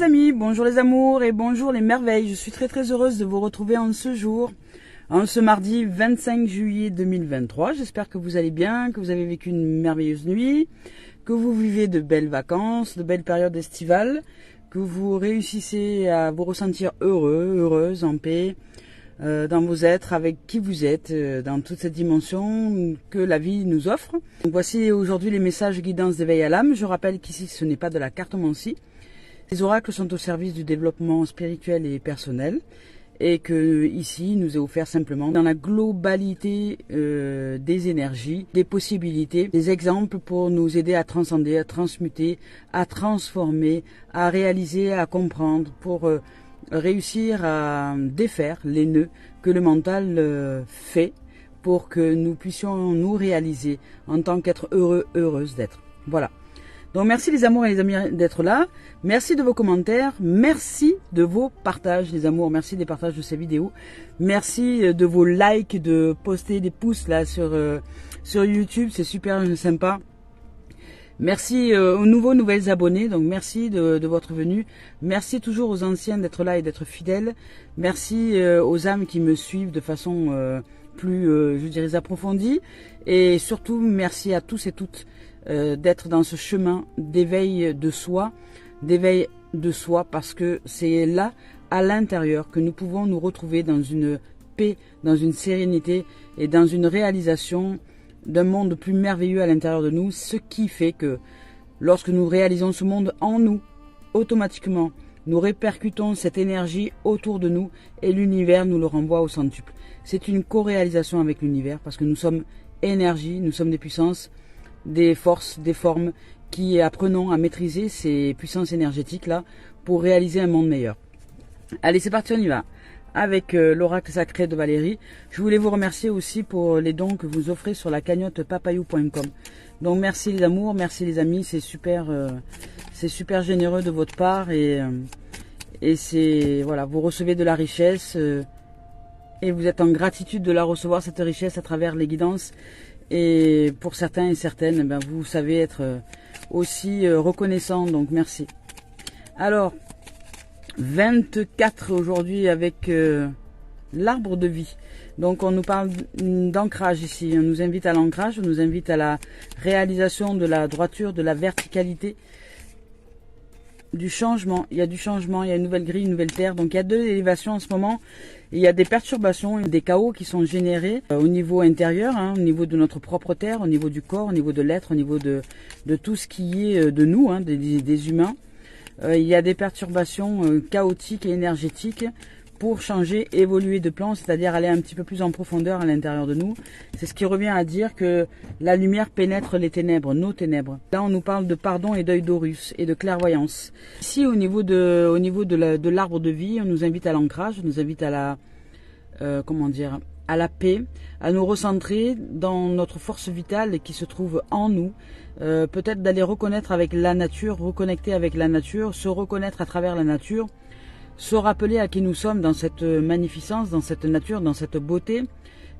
amis, bonjour les amours et bonjour les merveilles. Je suis très heureuse de vous retrouver en ce jour, en ce mardi 25 juillet 2023. J'espère que vous allez bien, que vous avez vécu une merveilleuse nuit, que vous vivez de belles vacances, de belles périodes estivales, que vous réussissez à vous ressentir heureux, heureuse, en paix, dans vos êtres, avec qui vous êtes, dans toute cette dimension que la vie nous offre. Donc voici aujourd'hui les messages guidance d'éveil à l'âme. Je rappelle qu'ici ce n'est pas de la cartomancie. Les oracles sont au service du développement spirituel et personnel et que ici nous est offert simplement dans la globalité des énergies, des possibilités, des exemples pour nous aider à transcender, à transmuter, à transformer, à réaliser, à comprendre, pour réussir à défaire les nœuds que le mental fait pour que nous puissions nous réaliser en tant qu'être heureux, heureuse d'être. Voilà. Donc merci les amours et les amis d'être là. Merci de vos commentaires. Merci de vos partages les amours. Merci des partages de ces vidéos. Merci de vos likes, de poster des pouces là sur YouTube. C'est super sympa. Merci aux nouvelles abonnés, donc merci de votre venue. Merci toujours aux anciens d'être là et d'être fidèles. Merci aux âmes qui me suivent de façon plus, je dirais, approfondie. Et surtout, merci à tous et toutes d'être dans ce chemin d'éveil de soi, parce que c'est là, à l'intérieur, que nous pouvons nous retrouver dans une paix, dans une sérénité et dans une réalisation d'un monde plus merveilleux à l'intérieur de nous, ce qui fait que lorsque nous réalisons ce monde en nous, automatiquement, nous répercutons cette énergie autour de nous et l'univers nous le renvoie au centuple. C'est une co-réalisation avec l'univers parce que nous sommes énergie, nous sommes des puissances, des forces, des formes qui apprenons à maîtriser ces puissances énergétiques-là pour réaliser un monde meilleur. Allez, c'est parti, on y va. Avec l'oracle sacré de Valérie. Je voulais vous remercier aussi pour les dons que vous offrez sur la cagnotte papayou.com. Donc merci les amours, merci les amis, c'est super généreux de votre part et c'est voilà, vous recevez de la richesse et vous êtes en gratitude de la recevoir, cette richesse, à travers les guidances. Et pour certains et certaines, ben, vous savez être aussi reconnaissant, donc merci. Alors 24 aujourd'hui avec l'arbre de vie. Donc on nous parle d'ancrage ici, on nous invite à l'ancrage, on nous invite à la réalisation de la droiture, de la verticalité, du changement. Il y a du changement, il y a une nouvelle grille, une nouvelle terre. Donc il y a deux élévations en ce moment. Il y a des perturbations, des chaos qui sont générés au niveau intérieur, au niveau de notre propre terre, au niveau du corps, au niveau de l'être, au niveau de tout ce qui est de nous, des humains. Il y a des perturbations chaotiques et énergétiques pour changer, évoluer de plan, c'est-à-dire aller un petit peu plus en profondeur à l'intérieur de nous. C'est ce qui revient à dire que la lumière pénètre les ténèbres, nos ténèbres. Là, on nous parle de pardon et d'œil d'Horus et de clairvoyance. Ici, au niveau de l'arbre de vie, on nous invite à l'ancrage, on nous invite à la, à la paix, à nous recentrer dans notre force vitale qui se trouve en nous. Peut-être d'aller reconnaître avec la nature, reconnecter avec la nature, se reconnaître à travers la nature, se rappeler à qui nous sommes dans cette magnificence, dans cette nature, dans cette beauté,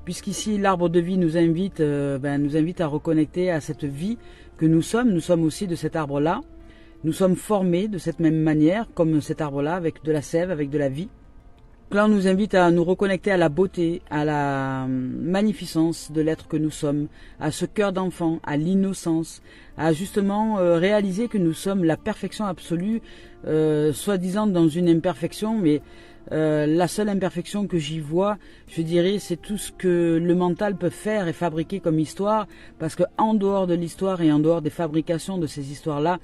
puisqu'ici l'arbre de vie nous invite à reconnecter à cette vie que nous sommes. Nous sommes aussi de cet arbre-là. Nous sommes formés de cette même manière, comme cet arbre-là, avec de la sève, avec de la vie. Là, on nous invite à nous reconnecter à la beauté, à la magnificence de l'être que nous sommes, à ce cœur d'enfant, à l'innocence, à justement réaliser que nous sommes la perfection absolue, soi-disant dans une imperfection, mais la seule imperfection que j'y vois, je dirais, c'est tout ce que le mental peut faire et fabriquer comme histoire, parce que en dehors de l'histoire et en dehors des fabrications de ces histoires-là,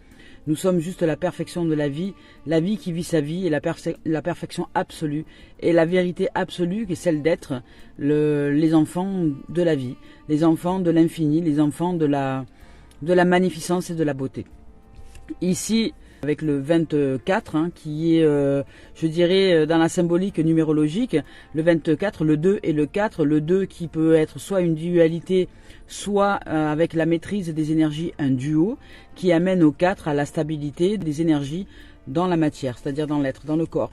nous sommes juste la perfection de la vie qui vit sa vie, et la perfection absolue, et la vérité absolue qui est celle d'être les enfants de la vie, les enfants de l'infini, les enfants de la magnificence et de la beauté. Ici, avec le 24, qui est, je dirais, dans la symbolique numérologique, le 24, le 2 et le 4, le 2 qui peut être soit une dualité, soit avec la maîtrise des énergies, un duo, qui amène au 4 à la stabilité des énergies dans la matière, c'est-à-dire dans l'être, dans le corps.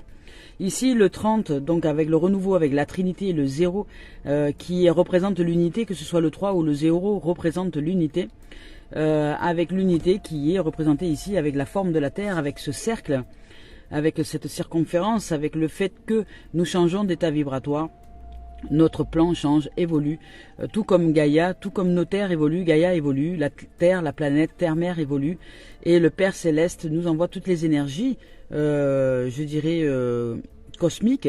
Ici, le 30, donc avec le renouveau, avec la Trinité et le 0, qui représente l'unité, que ce soit le 3 ou le 0, représente l'unité. Avec l'unité qui est représentée ici avec la forme de la Terre, avec ce cercle avec cette circonférence, avec le fait que nous changeons d'état vibratoire. Notre plan change, évolue, tout comme Gaïa, tout comme nos terres évoluent, Gaïa évolue, la Terre, la planète, Terre-Mère évolue, et le Père Céleste nous envoie toutes les énergies, je dirais, cosmiques,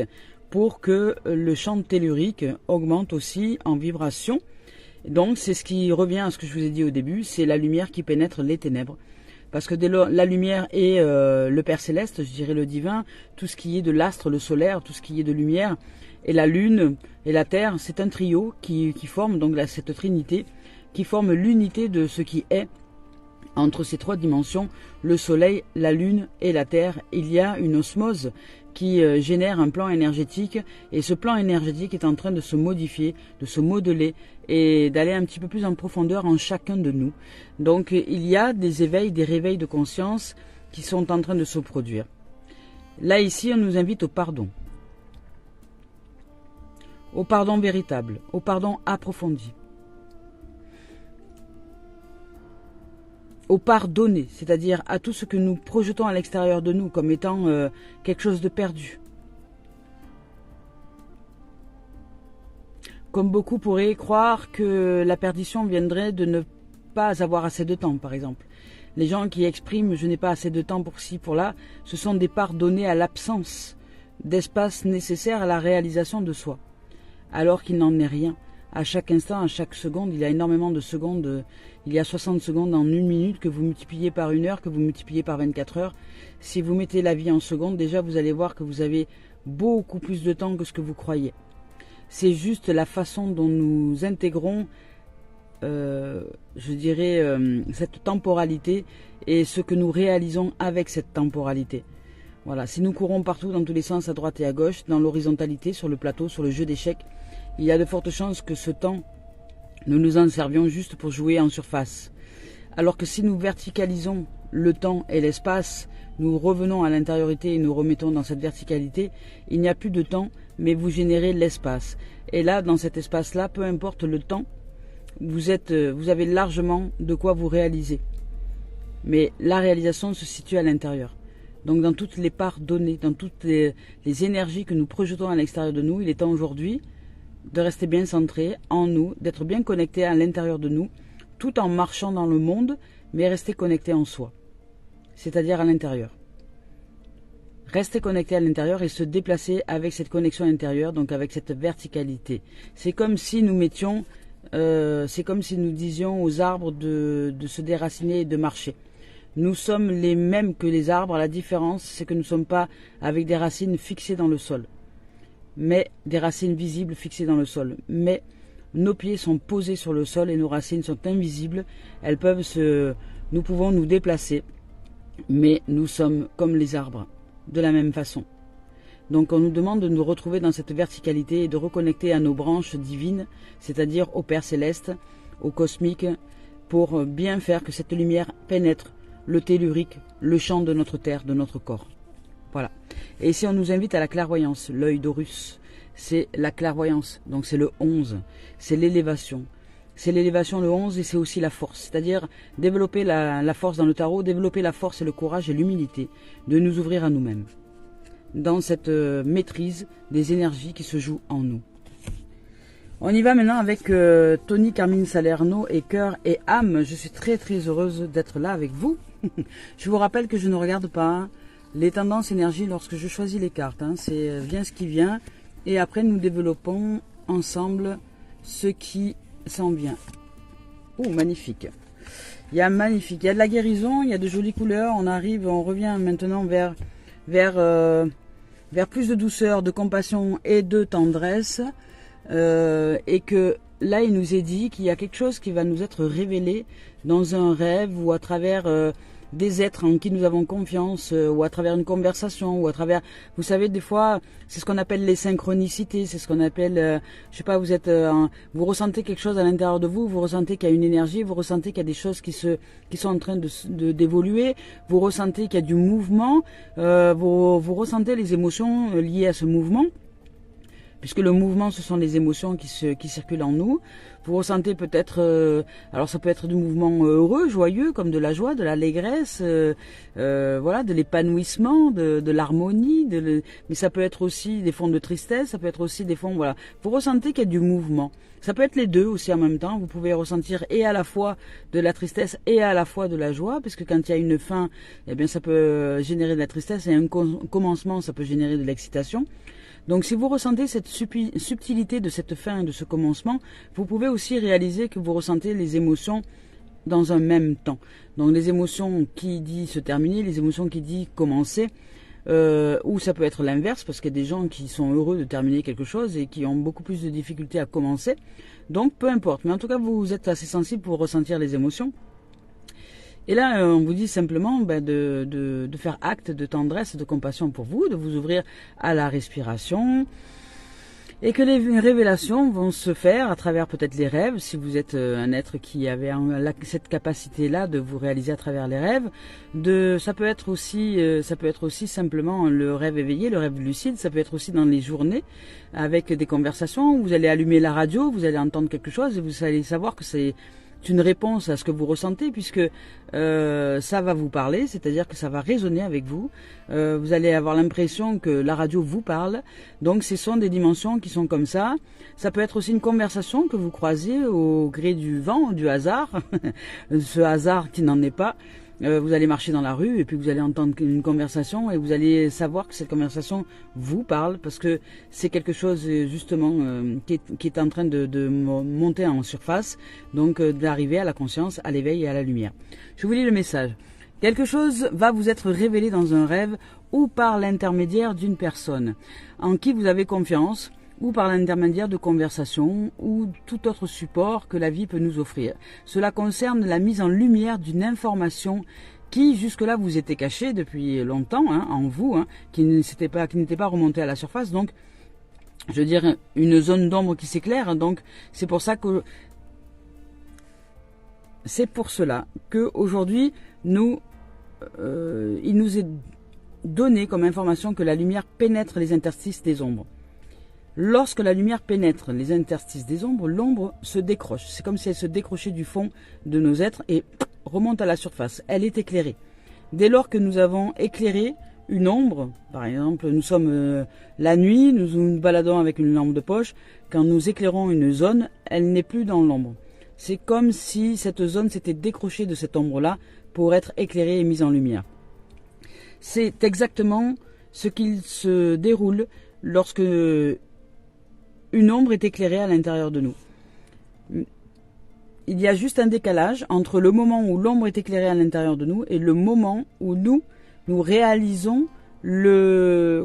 pour que le champ tellurique augmente aussi en vibration. Donc c'est ce qui revient à ce que je vous ai dit au début, c'est la lumière qui pénètre les ténèbres. Parce que dès lors, la lumière et le Père Céleste, je dirais le divin, tout ce qui est de l'astre, le solaire, tout ce qui est de lumière, et la lune et la terre, c'est un trio qui forme donc cette trinité, qui forme l'unité de ce qui est entre ces trois dimensions, le soleil, la lune et la terre. Il y a une osmose qui génère un plan énergétique, et ce plan énergétique est en train de se modifier, de se modeler et d'aller un petit peu plus en profondeur en chacun de nous. Donc il y a des éveils, des réveils de conscience qui sont en train de se produire. Là ici, on nous invite au pardon véritable, au pardon approfondi, au pardonner, c'est-à-dire à tout ce que nous projetons à l'extérieur de nous comme étant quelque chose de perdu. Comme beaucoup pourraient croire que la perdition viendrait de ne pas avoir assez de temps, par exemple. Les gens qui expriment « je n'ai pas assez de temps pour ci, pour là », ce sont des parts données à l'absence d'espace nécessaire à la réalisation de soi. Alors qu'il n'en est rien. À chaque instant, à chaque seconde, il y a énormément de secondes. Il y a 60 secondes en une minute que vous multipliez par une heure, que vous multipliez par 24 heures. Si vous mettez la vie en secondes, déjà vous allez voir que vous avez beaucoup plus de temps que ce que vous croyez. C'est juste la façon dont nous intégrons, je dirais, cette temporalité et ce que nous réalisons avec cette temporalité. Voilà, si nous courons partout dans tous les sens, à droite et à gauche, dans l'horizontalité, sur le plateau, sur le jeu d'échecs, il y a de fortes chances que ce temps, nous nous en servions juste pour jouer en surface. Alors que si nous verticalisons le temps et l'espace, nous revenons à l'intériorité et nous remettons dans cette verticalité, il n'y a plus de temps, mais vous générez l'espace. Et là, dans cet espace-là, peu importe le temps, vous avez largement de quoi vous réaliser. Mais la réalisation se situe à l'intérieur. Donc dans toutes les parts données, dans toutes les énergies que nous projetons à l'extérieur de nous, il est temps aujourd'hui de rester bien centré en nous, d'être bien connecté à l'intérieur de nous, tout en marchant dans le monde, mais rester connecté en soi, c'est-à-dire à l'intérieur. Rester connecté à l'intérieur et se déplacer avec cette connexion intérieure, donc avec cette verticalité. C'est comme si nous mettions, c'est comme si nous disions aux arbres de se déraciner et de marcher. Nous sommes les mêmes que les arbres, la différence c'est que nous ne sommes pas avec des racines fixées dans le sol, mais des racines visibles fixées dans le sol. Mais nos pieds sont posés sur le sol et nos racines sont invisibles. Nous pouvons nous déplacer, mais nous sommes comme les arbres, de la même façon. Donc on nous demande de nous retrouver dans cette verticalité et de reconnecter à nos branches divines, c'est-à-dire au Père Céleste, au cosmique, pour bien faire que cette lumière pénètre le tellurique, le champ de notre terre, de notre corps. Voilà. Et ici on nous invite à la clairvoyance, l'œil d'Horus. C'est la clairvoyance, donc c'est le 11, c'est l'élévation. C'est l'élévation le 11 et c'est aussi la force, c'est-à-dire développer la force dans le tarot, développer la force et le courage et l'humilité de nous ouvrir à nous-mêmes, dans cette maîtrise des énergies qui se jouent en nous. On y va maintenant avec Tony Carmine Salerno et Cœur et Âme. Je suis très très heureuse d'être là avec vous. Je vous rappelle que je ne regarde pas les tendances énergie lorsque je choisis les cartes. C'est vient ce qui vient et après nous développons ensemble ce qui s'en vient. Oh, magnifique. Il y a magnifique. Il y a de la guérison, il y a de jolies couleurs. On revient maintenant vers plus de douceur, de compassion et de tendresse. Et que là, il nous est dit qu'il y a quelque chose qui va nous être révélé dans un rêve ou à travers des êtres en qui nous avons confiance ou à travers une conversation ou à travers, vous savez, des fois, c'est ce qu'on appelle les synchronicités, c'est ce qu'on appelle, je sais pas, vous ressentez quelque chose à l'intérieur de vous, vous ressentez qu'il y a une énergie, vous ressentez qu'il y a des choses qui sont en train d'évoluer, vous ressentez qu'il y a du mouvement, vous ressentez les émotions liées à ce mouvement. puisque le mouvement, ce sont les émotions qui circulent en nous. Vous ressentez peut-être, alors ça peut être du mouvement heureux, joyeux, comme de la joie, de l'allégresse, voilà, de l'épanouissement, de l'harmonie, mais ça peut être aussi des fonds de tristesse, ça peut être aussi des fonds, voilà. Vous ressentez qu'il y a du mouvement. Ça peut être les deux aussi en même temps. Vous pouvez ressentir et à la fois de la tristesse et à la fois de la joie, parce que quand il y a une fin, eh bien ça peut générer de la tristesse, et un commencement, ça peut générer de l'excitation. Donc si vous ressentez cette subtilité de cette fin et de ce commencement, vous pouvez aussi réaliser que vous ressentez les émotions dans un même temps. Donc les émotions qui dit se terminer, les émotions qui dit commencer, ou ça peut être l'inverse, parce qu'il y a des gens qui sont heureux de terminer quelque chose et qui ont beaucoup plus de difficultés à commencer. Donc peu importe, mais en tout cas vous êtes assez sensible pour ressentir les émotions. Et là, on vous dit simplement de faire acte de tendresse, de compassion pour vous, de vous ouvrir à la respiration, et que les révélations vont se faire à travers peut-être les rêves, si vous êtes un être qui avait cette capacité-là de vous réaliser à travers les rêves. Ça peut être aussi simplement le rêve éveillé, le rêve lucide. Ça peut être aussi dans les journées avec des conversations où vous allez allumer la radio, vous allez entendre quelque chose et vous allez savoir que c'est une réponse à ce que vous ressentez, puisque ça va vous parler, c'est-à-dire que ça va résonner avec vous. Vous allez avoir l'impression que la radio vous parle. Donc ce sont des dimensions qui sont comme ça. Ça peut être aussi une conversation que vous croisez au gré du vent, du hasard, ce hasard qui n'en est pas. Vous allez marcher dans la rue et puis vous allez entendre une conversation et vous allez savoir que cette conversation vous parle, parce que c'est quelque chose justement qui est en train de monter en surface, donc d'arriver à la conscience, à l'éveil et à la lumière. Je vous lis le message. Quelque chose va vous être révélé dans un rêve ou par l'intermédiaire d'une personne en qui vous avez confiance, ou par l'intermédiaire de conversations ou tout autre support que la vie peut nous offrir. Cela concerne la mise en lumière d'une information qui jusque-là vous était cachée depuis longtemps en vous, qui n'était pas remontée à la surface. Donc, je veux dire, une zone d'ombre qui s'éclaire. Donc, c'est pour cela que aujourd'hui, il nous est donné comme information que la lumière pénètre les interstices des ombres. Lorsque la lumière pénètre les interstices des ombres, l'ombre se décroche. C'est comme si elle se décrochait du fond de nos êtres et remonte à la surface. Elle est éclairée. Dès lors que nous avons éclairé une ombre, par exemple, nous sommes la nuit, nous nous baladons avec une lampe de poche, quand nous éclairons une zone, elle n'est plus dans l'ombre. C'est comme si cette zone s'était décrochée de cette ombre-là pour être éclairée et mise en lumière. C'est exactement ce qu'il se déroule lorsque une ombre est éclairée à l'intérieur de nous. Il y a juste un décalage entre le moment où l'ombre est éclairée à l'intérieur de nous et le moment où nous réalisons la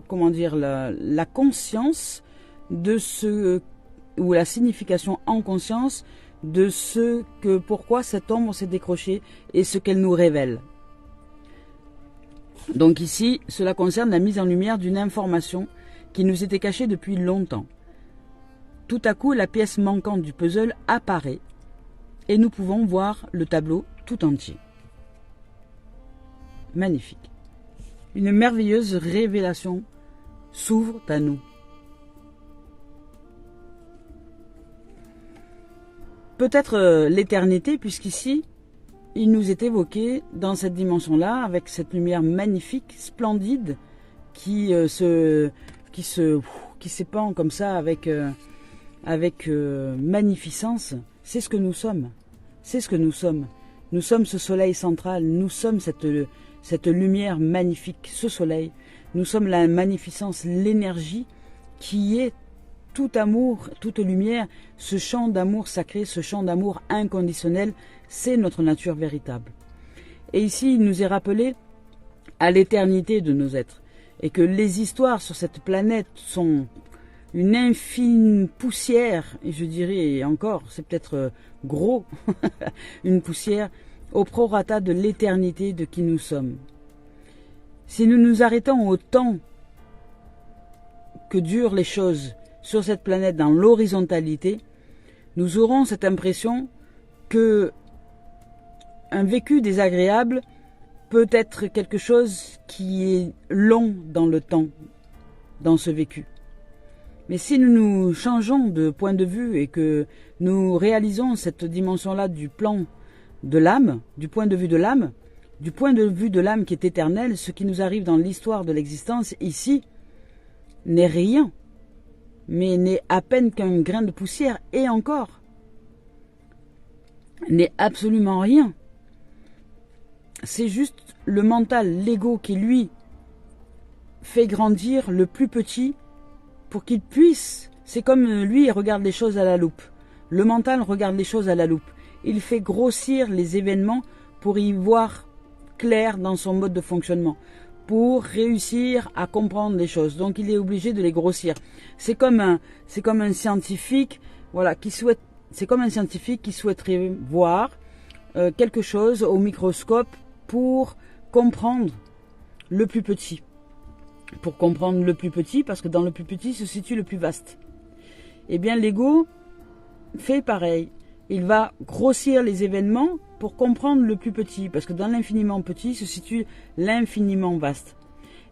conscience de ce, ou la signification en conscience de pourquoi cette ombre s'est décrochée et ce qu'elle nous révèle. Donc ici, cela concerne la mise en lumière d'une information qui nous était cachée depuis longtemps. Tout à coup, la pièce manquante du puzzle apparaît et nous pouvons voir le tableau tout entier. Magnifique. Une merveilleuse révélation s'ouvre à nous. Peut-être l'éternité, puisqu'ici, il nous est évoqué dans cette dimension-là, avec cette lumière magnifique, splendide, qui s'épand comme ça avec magnificence. C'est ce que nous sommes. C'est ce que nous sommes. Nous sommes ce soleil central. Nous sommes cette lumière magnifique, ce soleil. Nous sommes la magnificence, l'énergie qui est tout amour, toute lumière. Ce champ d'amour sacré, ce champ d'amour inconditionnel, c'est notre nature véritable. Et ici, il nous est rappelé à l'éternité de nos êtres. Et que les histoires sur cette planète sont une infime poussière, et je dirais encore, c'est peut-être gros, une poussière au prorata de l'éternité de qui nous sommes. Si nous nous arrêtons au temps que durent les choses sur cette planète dans l'horizontalité, nous aurons cette impression que un vécu désagréable peut être quelque chose qui est long dans le temps, dans ce vécu. Mais si nous nous changeons de point de vue et que nous réalisons cette dimension-là du plan de l'âme, du point de vue de l'âme, du point de vue de l'âme qui est éternel, ce qui nous arrive dans l'histoire de l'existence ici n'est rien, mais n'est à peine qu'un grain de poussière, et encore, n'est absolument rien. C'est juste le mental, l'ego qui lui fait grandir le plus petit pour qu'il puisse, c'est comme lui il regarde les choses à la loupe. Le mental regarde les choses à la loupe. Il fait grossir les événements pour y voir clair dans son mode de fonctionnement, pour réussir à comprendre les choses. Donc il est obligé de les grossir. C'est comme un scientifique, voilà, c'est comme un scientifique qui souhaiterait voir quelque chose au microscope pour comprendre le plus petit. Pour comprendre le plus petit, parce que dans le plus petit se situe le plus vaste. Eh bien, l'ego fait pareil. Il va grossir les événements pour comprendre le plus petit, parce que dans l'infiniment petit se situe l'infiniment vaste.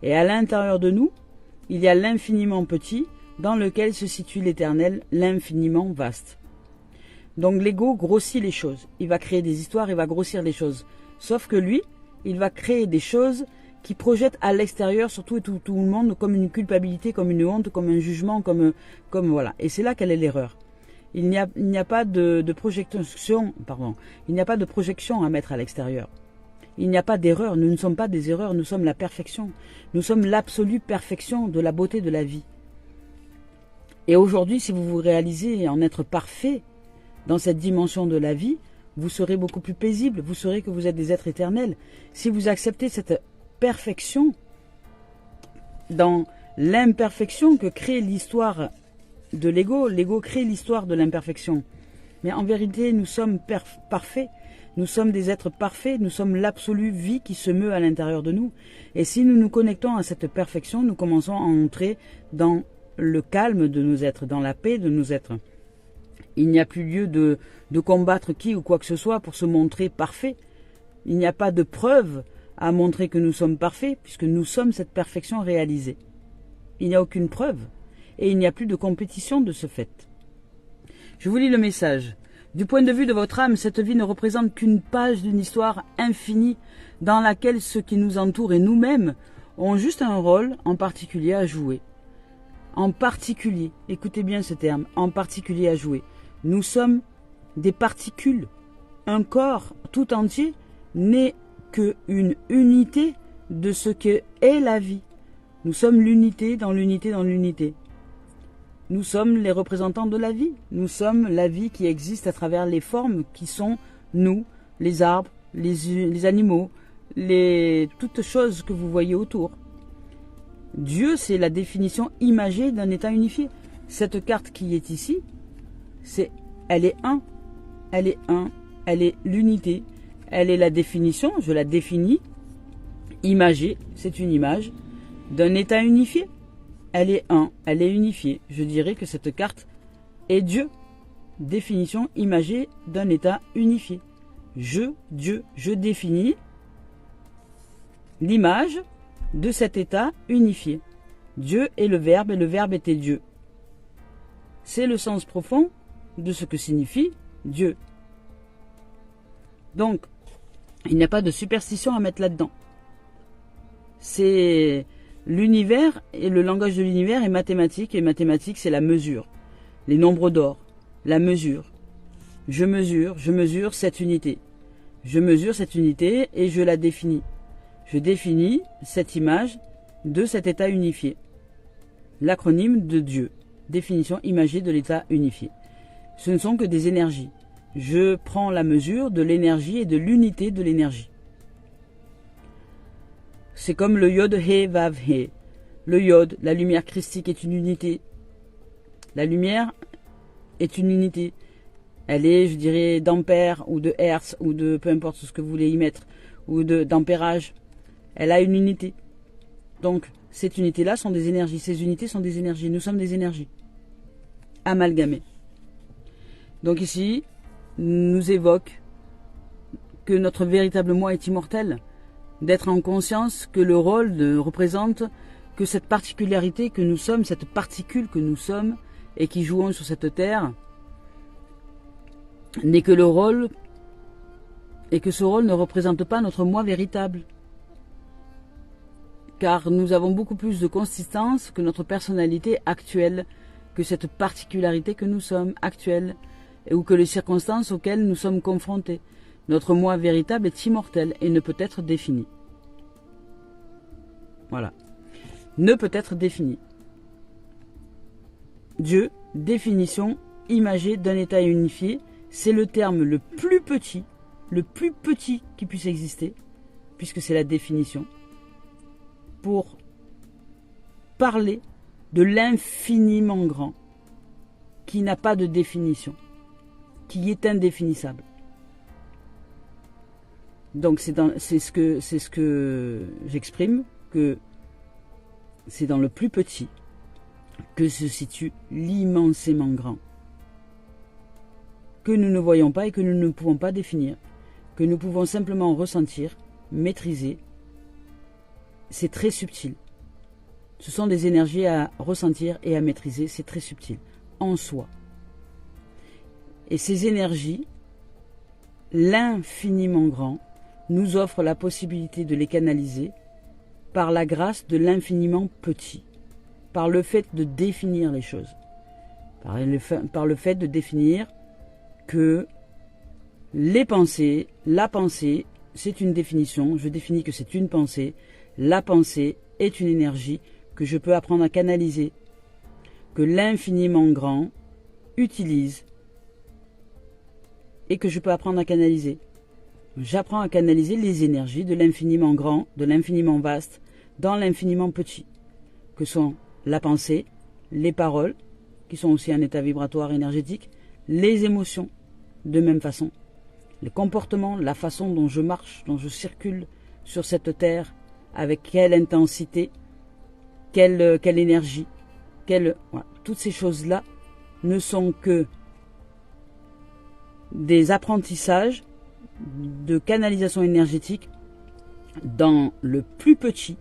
Et à l'intérieur de nous, il y a l'infiniment petit, dans lequel se situe l'éternel, l'infiniment vaste. Donc l'ego grossit les choses. Il va créer des histoires, il va grossir les choses. Sauf que lui, il va créer des choses qui projettent à l'extérieur, surtout tout le monde, comme une culpabilité, comme une honte, comme un jugement, comme voilà. Et c'est là quelle est l'erreur. Il n'y a pas de projection, il n'y a pas de projection à mettre à l'extérieur. Il n'y a pas d'erreur. Nous ne sommes pas des erreurs, nous sommes la perfection. Nous sommes l'absolue perfection de la beauté de la vie. Et aujourd'hui, si vous vous réalisez en être parfait dans cette dimension de la vie, vous serez beaucoup plus paisible, vous saurez que vous êtes des êtres éternels. Si vous acceptez cette perfection dans l'imperfection que crée l'histoire de l'ego, l'ego crée l'histoire de l'imperfection. Mais en vérité, nous sommes parfaits, nous sommes des êtres parfaits, nous sommes l'absolue vie qui se meut à l'intérieur de nous. Et si nous nous connectons à cette perfection, nous commençons à entrer dans le calme de nos êtres, dans la paix de nos êtres. Il n'y a plus lieu de combattre qui ou quoi que ce soit pour se montrer parfait. Il n'y a pas de preuve à montrer que nous sommes parfaits, puisque nous sommes cette perfection réalisée. Il n'y a aucune preuve, et il n'y a plus de compétition de ce fait. Je vous lis le message. Du point de vue de votre âme, cette vie ne représente qu'une page d'une histoire infinie, dans laquelle ceux qui nous entourent et nous-mêmes ont juste un rôle en particulier à jouer. En particulier, écoutez bien ce terme, en particulier à jouer. Nous sommes des particules. Un corps tout entier n'est qu'une unité de ce que est la vie. Nous sommes l'unité dans l'unité dans l'unité. Nous sommes les représentants de la vie. Nous sommes la vie qui existe à travers les formes qui sont nous, les arbres, les animaux, toutes choses que vous voyez autour. Dieu, c'est la définition imagée d'un état unifié. Cette carte qui est ici, elle est un. Elle est un. Elle est l'unité. Elle est la définition, je la définis, imagée, c'est une image, d'un état unifié. Elle est un, elle est unifiée. Je dirais que cette carte est Dieu. Définition imagée d'un état unifié. Dieu, je définis l'image de cet état unifié. Dieu est le Verbe et le Verbe était Dieu. C'est le sens profond de ce que signifie Dieu. Donc, il n'y a pas de superstition à mettre là-dedans. C'est l'univers, et le langage de l'univers est mathématique, et mathématique c'est la mesure. Les nombres d'or, la mesure. Je mesure cette unité. Je mesure cette unité et je la définis. Je définis cette image de cet état unifié. L'acronyme de Dieu. Définition imagée de l'état unifié. Ce ne sont que des énergies. Je prends la mesure de l'énergie et de l'unité de l'énergie. C'est comme le yod he vav he. Le yod, la lumière christique est une unité. La lumière est une unité. Elle est, je dirais, d'ampères ou de hertz ou de peu importe ce que vous voulez y mettre, ou d'ampérage. Elle a une unité. Donc, cette unité-là sont des énergies. Ces unités sont des énergies. Nous sommes des énergies amalgamées. Donc ici, nous évoque que notre véritable moi est immortel, d'être en conscience que le rôle représente que cette particularité que nous sommes, cette particule que nous sommes et qui jouons sur cette terre, n'est que le rôle, et que ce rôle ne représente pas notre moi véritable. Car nous avons beaucoup plus de consistance que notre personnalité actuelle, que cette particularité que nous sommes actuelle, ou que les circonstances auxquelles nous sommes confrontés. Notre moi véritable est immortel et ne peut être défini. Voilà. Ne peut être défini. Dieu, définition imagée d'un état unifié, c'est le terme le plus petit qui puisse exister, puisque c'est la définition, pour parler de l'infiniment grand, qui n'a pas de définition, qui est indéfinissable. Donc c'est ce que j'exprime, que c'est dans le plus petit que se situe l'immensément grand, que nous ne voyons pas et que nous ne pouvons pas définir, que nous pouvons simplement ressentir, maîtriser. C'est très subtil. Ce sont des énergies à ressentir et à maîtriser, c'est très subtil, en soi. Et ces énergies, l'infiniment grand, nous offre la possibilité de les canaliser par la grâce de l'infiniment petit, par le fait de définir les choses, par le fait de définir que les pensées, la pensée, c'est une définition, je définis que c'est une pensée, la pensée est une énergie que je peux apprendre à canaliser, que l'infiniment grand utilise et que je peux apprendre à canaliser. J'apprends à canaliser les énergies de l'infiniment grand, de l'infiniment vaste, dans l'infiniment petit, que sont la pensée, les paroles, qui sont aussi un état vibratoire énergétique, les émotions, de même façon, les comportements, la façon dont je marche, dont je circule sur cette terre, avec quelle intensité, quelle énergie, voilà. Toutes ces choses-là ne sont que des apprentissages de canalisation énergétique dans le plus petit,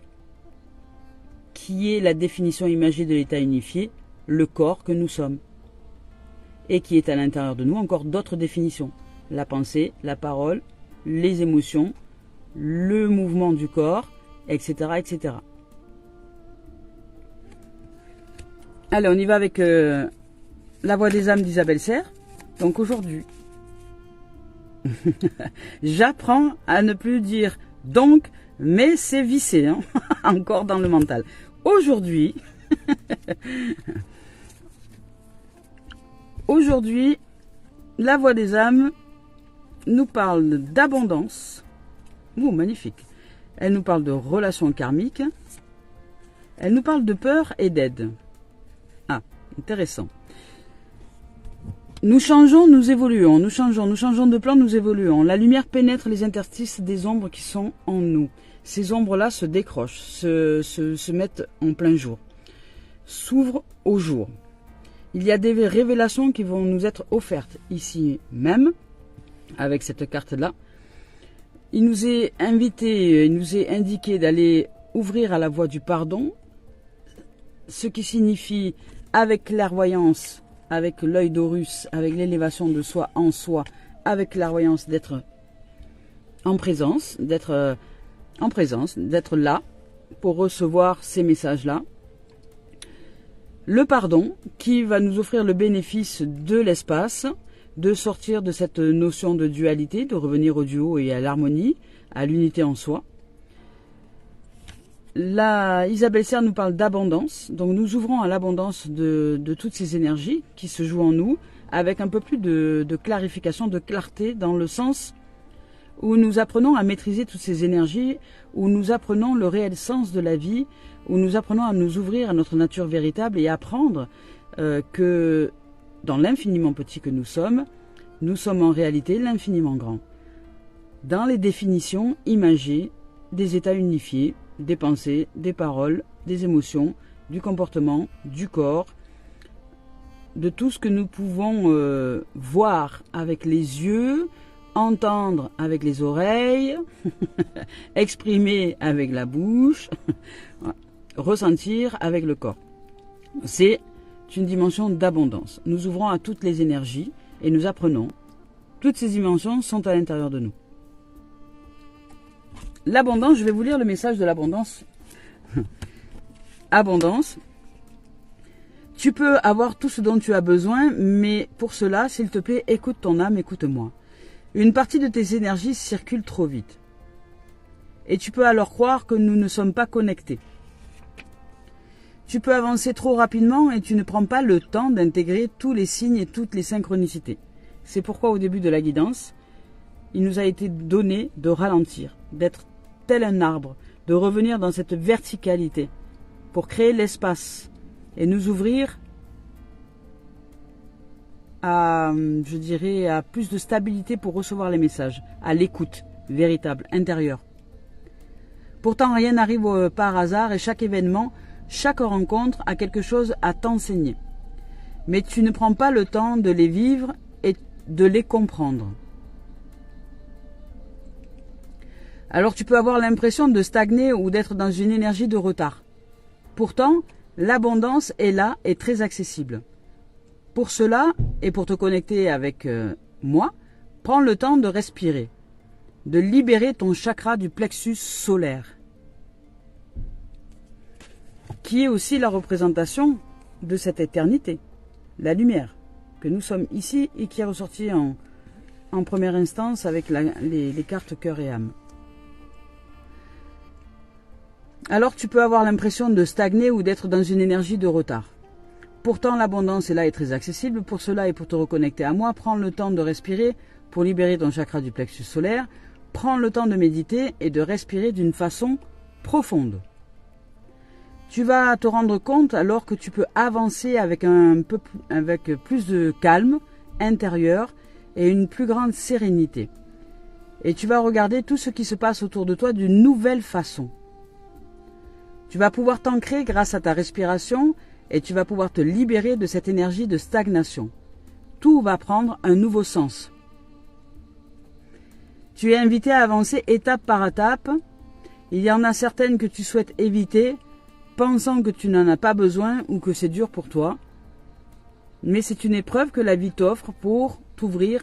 qui est la définition imagée de l'état unifié, le corps que nous sommes, et qui est à l'intérieur de nous encore d'autres définitions, la pensée, la parole, les émotions, le mouvement du corps, etc. etc. Allez, on y va avec la voix des âmes d'Isabelle Serre. Donc aujourd'hui, j'apprends à ne plus dire donc, mais c'est vissé, hein, encore dans le mental. Aujourd'hui, la voix des âmes nous parle d'abondance. Magnifique. Elle nous parle de relations karmiques. Elle nous parle de peur et d'aide. Ah, intéressant. Nous changeons, nous évoluons, nous changeons de plan, nous évoluons. La lumière pénètre les interstices des ombres qui sont en nous. Ces ombres-là se décrochent, se mettent en plein jour, s'ouvrent au jour. Il y a des révélations qui vont nous être offertes ici même, avec cette carte-là. Il nous est indiqué d'aller ouvrir à la voie du pardon, ce qui signifie, avec clairvoyance, avec l'œil d'Horus, avec l'élévation de soi en soi, avec clairvoyance, d'être en présence, d'être là pour recevoir ces messages-là. Le pardon qui va nous offrir le bénéfice de l'espace, de sortir de cette notion de dualité, de revenir au duo et à l'harmonie, à l'unité en soi. Là, Isabelle Serre nous parle d'abondance, donc nous ouvrons à l'abondance de toutes ces énergies qui se jouent en nous, avec un peu plus de clarification, de clarté, dans le sens où nous apprenons à maîtriser toutes ces énergies, où nous apprenons le réel sens de la vie, où nous apprenons à nous ouvrir à notre nature véritable et apprendre que dans l'infiniment petit que nous sommes en réalité l'infiniment grand. Dans les définitions imagées des états unifiés, des pensées, des paroles, des émotions, du comportement, du corps, de tout ce que nous pouvons voir avec les yeux, entendre avec les oreilles, exprimer avec la bouche. ressentir avec le corps. C'est une dimension d'abondance. Nous ouvrons à toutes les énergies et nous apprenons. Toutes ces dimensions sont à l'intérieur de nous. L'abondance, je vais vous lire le message de l'abondance. Abondance. Tu peux avoir tout ce dont tu as besoin, mais pour cela, s'il te plaît, écoute ton âme, écoute-moi. Une partie de tes énergies circule trop vite. Et tu peux alors croire que nous ne sommes pas connectés. Tu peux avancer trop rapidement et tu ne prends pas le temps d'intégrer tous les signes et toutes les synchronicités. C'est pourquoi au début de la guidance, il nous a été donné de ralentir, d'être tel un arbre, de revenir dans cette verticalité pour créer l'espace et nous ouvrir à, je dirais, à plus de stabilité pour recevoir les messages, à l'écoute véritable, intérieure. Pourtant, rien n'arrive par hasard et chaque événement, chaque rencontre a quelque chose à t'enseigner. Mais tu ne prends pas le temps de les vivre et de les comprendre. Alors tu peux avoir l'impression de stagner ou d'être dans une énergie de retard. Pourtant, l'abondance est là et très accessible. Pour cela, et pour te connecter avec moi, prends le temps de respirer, de libérer ton chakra du plexus solaire, qui est aussi la représentation de cette éternité, la lumière, que nous sommes ici et qui est ressortie en première instance avec les cartes cœur et âme. Alors tu peux avoir l'impression de stagner ou d'être dans une énergie de retard. Pourtant l'abondance est là et très accessible. Pour cela et pour te reconnecter à moi, prends le temps de respirer pour libérer ton chakra du plexus solaire. Prends le temps de méditer et de respirer d'une façon profonde. Tu vas te rendre compte alors que tu peux avancer avec plus de calme intérieur et une plus grande sérénité. Et tu vas regarder tout ce qui se passe autour de toi d'une nouvelle façon. Tu vas pouvoir t'ancrer grâce à ta respiration et tu vas pouvoir te libérer de cette énergie de stagnation. Tout va prendre un nouveau sens. Tu es invité à avancer étape par étape. Il y en a certaines que tu souhaites éviter, pensant que tu n'en as pas besoin ou que c'est dur pour toi. Mais c'est une épreuve que la vie t'offre pour t'ouvrir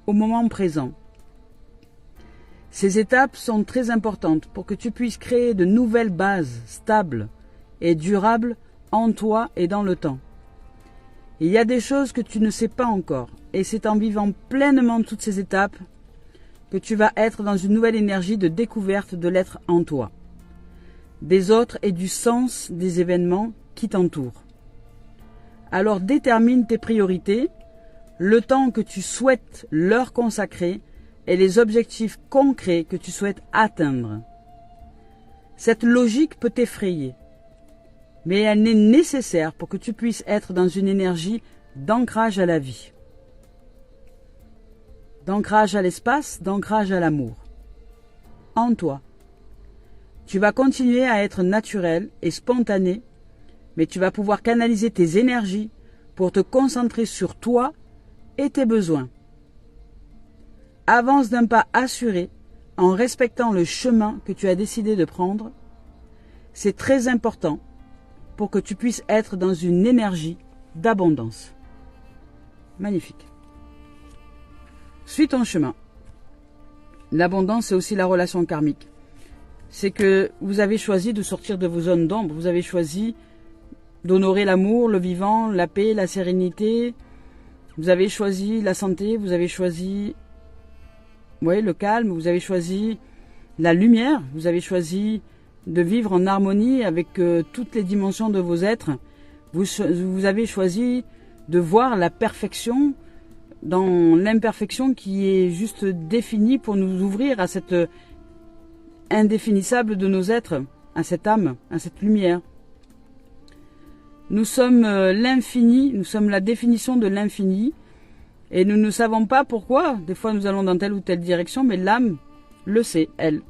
au moment présent. Ces étapes sont très importantes pour que tu puisses créer de nouvelles bases stables et durables en toi et dans le temps. Il y a des choses que tu ne sais pas encore et c'est en vivant pleinement toutes ces étapes que tu vas être dans une nouvelle énergie de découverte de l'être en toi, des autres et du sens des événements qui t'entourent. Alors détermine tes priorités, le temps que tu souhaites leur consacrer et les objectifs concrets que tu souhaites atteindre. Cette logique peut t'effrayer, mais elle est nécessaire pour que tu puisses être dans une énergie d'ancrage à la vie, d'ancrage à l'espace, d'ancrage à l'amour. En toi. Tu vas continuer à être naturel et spontané, mais tu vas pouvoir canaliser tes énergies pour te concentrer sur toi et tes besoins. Avance d'un pas assuré en respectant le chemin que tu as décidé de prendre. C'est très important pour que tu puisses être dans une énergie d'abondance. Magnifique. Suis ton chemin. L'abondance, c'est aussi la relation karmique. C'est que vous avez choisi de sortir de vos zones d'ombre. Vous avez choisi d'honorer l'amour, le vivant, la paix, la sérénité. Vous avez choisi la santé, vous avez choisi le calme, vous avez choisi la lumière, vous avez choisi de vivre en harmonie avec toutes les dimensions de vos êtres. Vous avez choisi de voir la perfection dans l'imperfection qui est juste définie pour nous ouvrir à cette indéfinissable de nos êtres, à cette âme, à cette lumière. Nous sommes l'infini, nous sommes la définition de l'infini. Et nous ne savons pas pourquoi, des fois nous allons dans telle ou telle direction, mais l'âme le sait, elle.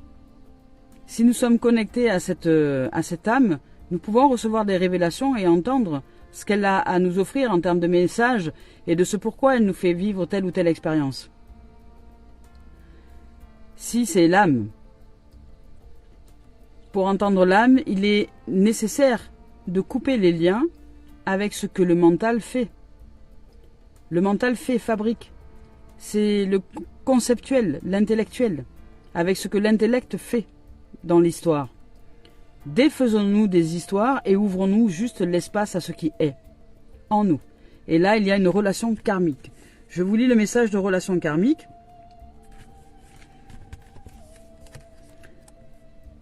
Si nous sommes connectés à cette âme, nous pouvons recevoir des révélations et entendre ce qu'elle a à nous offrir en termes de messages et de ce pourquoi elle nous fait vivre telle ou telle expérience. Si c'est l'âme pour entendre l'âme, il est nécessaire de couper les liens avec ce que le mental fait. Le mental fabrique. C'est le conceptuel, l'intellectuel, avec ce que l'intellect fait dans l'histoire. Défaisons-nous des histoires et ouvrons-nous juste l'espace à ce qui est en nous. Et là, il y a une relation karmique. Je vous lis le message de relation karmique.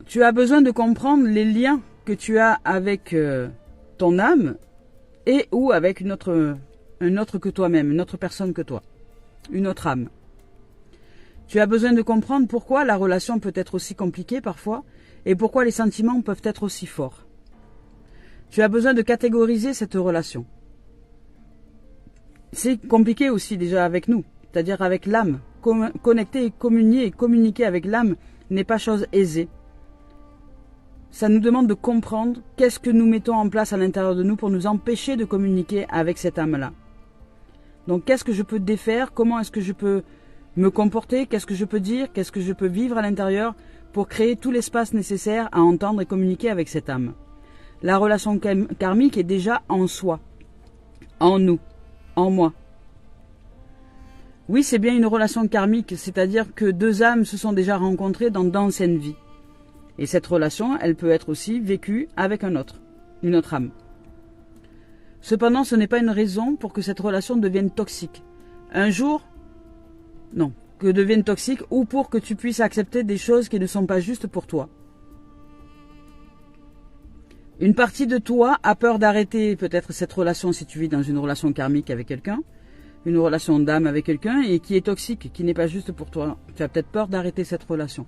Tu as besoin de comprendre les liens que tu as avec ton âme et ou avec un autre que toi-même, une autre personne que toi, une autre âme. Tu as besoin de comprendre pourquoi la relation peut être aussi compliquée parfois et pourquoi les sentiments peuvent être aussi forts. Tu as besoin de catégoriser cette relation. C'est compliqué aussi déjà avec nous, c'est-à-dire avec l'âme. Connecter et communiquer avec l'âme n'est pas chose aisée. Ça nous demande de comprendre qu'est-ce que nous mettons en place à l'intérieur de nous pour nous empêcher de communiquer avec cette âme-là. Donc qu'est-ce que je peux défaire? Comment est-ce que je peux me comporter? Qu'est-ce que je peux dire? Qu'est-ce que je peux vivre à l'intérieur pour créer tout l'espace nécessaire à entendre et communiquer avec cette âme? La relation karmique est déjà en soi, en nous, en moi. Oui, c'est bien une relation karmique, c'est-à-dire que deux âmes se sont déjà rencontrées dans d'anciennes vies. Et cette relation, elle peut être aussi vécue avec une autre âme. Cependant, ce n'est pas une raison pour que cette relation devienne toxique. Un jour, non, que devienne toxique ou pour que tu puisses accepter des choses qui ne sont pas justes pour toi. Une partie de toi a peur d'arrêter peut-être cette relation si tu vis dans une relation karmique avec quelqu'un, une relation d'âme avec quelqu'un et qui est toxique, qui n'est pas juste pour toi. Tu as peut-être peur d'arrêter cette relation.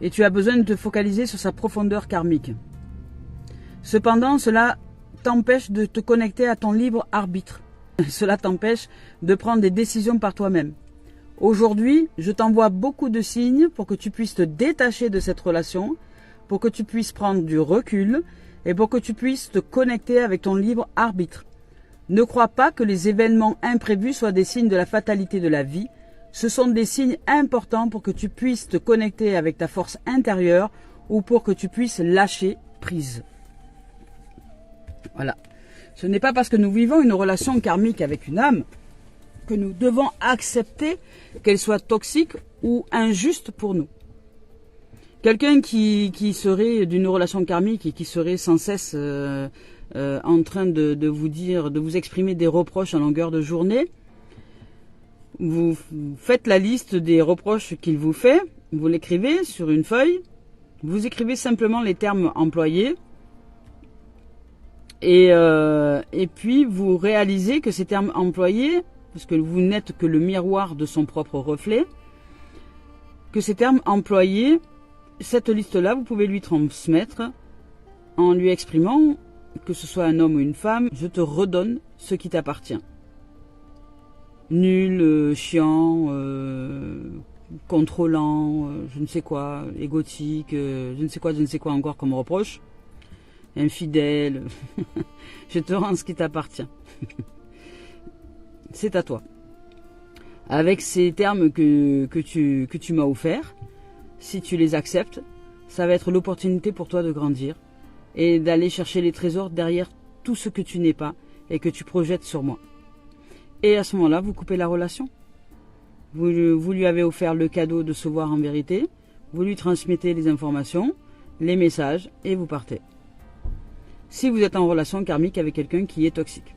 Et tu as besoin de te focaliser sur sa profondeur karmique. Cependant, cela t'empêche de te connecter à ton libre arbitre. Cela t'empêche de prendre des décisions par toi-même. Aujourd'hui, je t'envoie beaucoup de signes pour que tu puisses te détacher de cette relation, pour que tu puisses prendre du recul et pour que tu puisses te connecter avec ton libre arbitre. Ne crois pas que les événements imprévus soient des signes de la fatalité de la vie. Ce sont des signes importants pour que tu puisses te connecter avec ta force intérieure ou pour que tu puisses lâcher prise. Voilà. Ce n'est pas parce que nous vivons une relation karmique avec une âme que nous devons accepter qu'elle soit toxique ou injuste pour nous. Quelqu'un qui serait d'une relation karmique et qui serait sans cesse en train de vous dire, de vous exprimer des reproches en longueur de journée, vous faites la liste des reproches qu'il vous fait, vous l'écrivez sur une feuille, vous écrivez simplement les termes employés et puis vous réalisez que ces termes employés, parce que vous n'êtes que le miroir de son propre reflet, que ces termes employés, cette liste-là, vous pouvez lui transmettre en lui exprimant, que ce soit un homme ou une femme, je te redonne ce qui t'appartient. Nul, chiant, contrôlant, je ne sais quoi, égotique, je ne sais quoi encore comme reproche, infidèle, je te rends ce qui t'appartient. C'est à toi. Avec ces termes que tu m'as offerts, si tu les acceptes, ça va être l'opportunité pour toi de grandir et d'aller chercher les trésors derrière tout ce que tu n'es pas et que tu projettes sur moi. Et à ce moment-là, vous coupez la relation. Vous lui avez offert le cadeau de se voir en vérité, vous lui transmettez les informations, les messages et vous partez. Si vous êtes en relation karmique avec quelqu'un qui est toxique,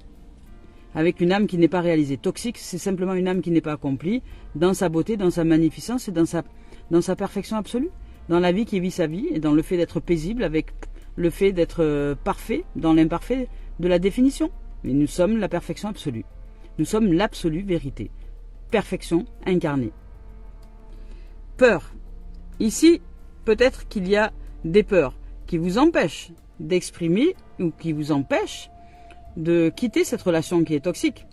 avec une âme qui n'est pas réalisée. Toxique, c'est simplement une âme qui n'est pas accomplie dans sa beauté, dans sa magnificence et dans sa perfection absolue. Dans la vie qui vit sa vie et dans le fait d'être paisible avec le fait d'être parfait dans l'imparfait de la définition. Mais nous sommes la perfection absolue. Nous sommes l'absolue vérité. Perfection incarnée. Peur. Ici, peut-être qu'il y a des peurs qui vous empêchent d'exprimer ou qui vous empêchent de quitter cette relation qui est toxique.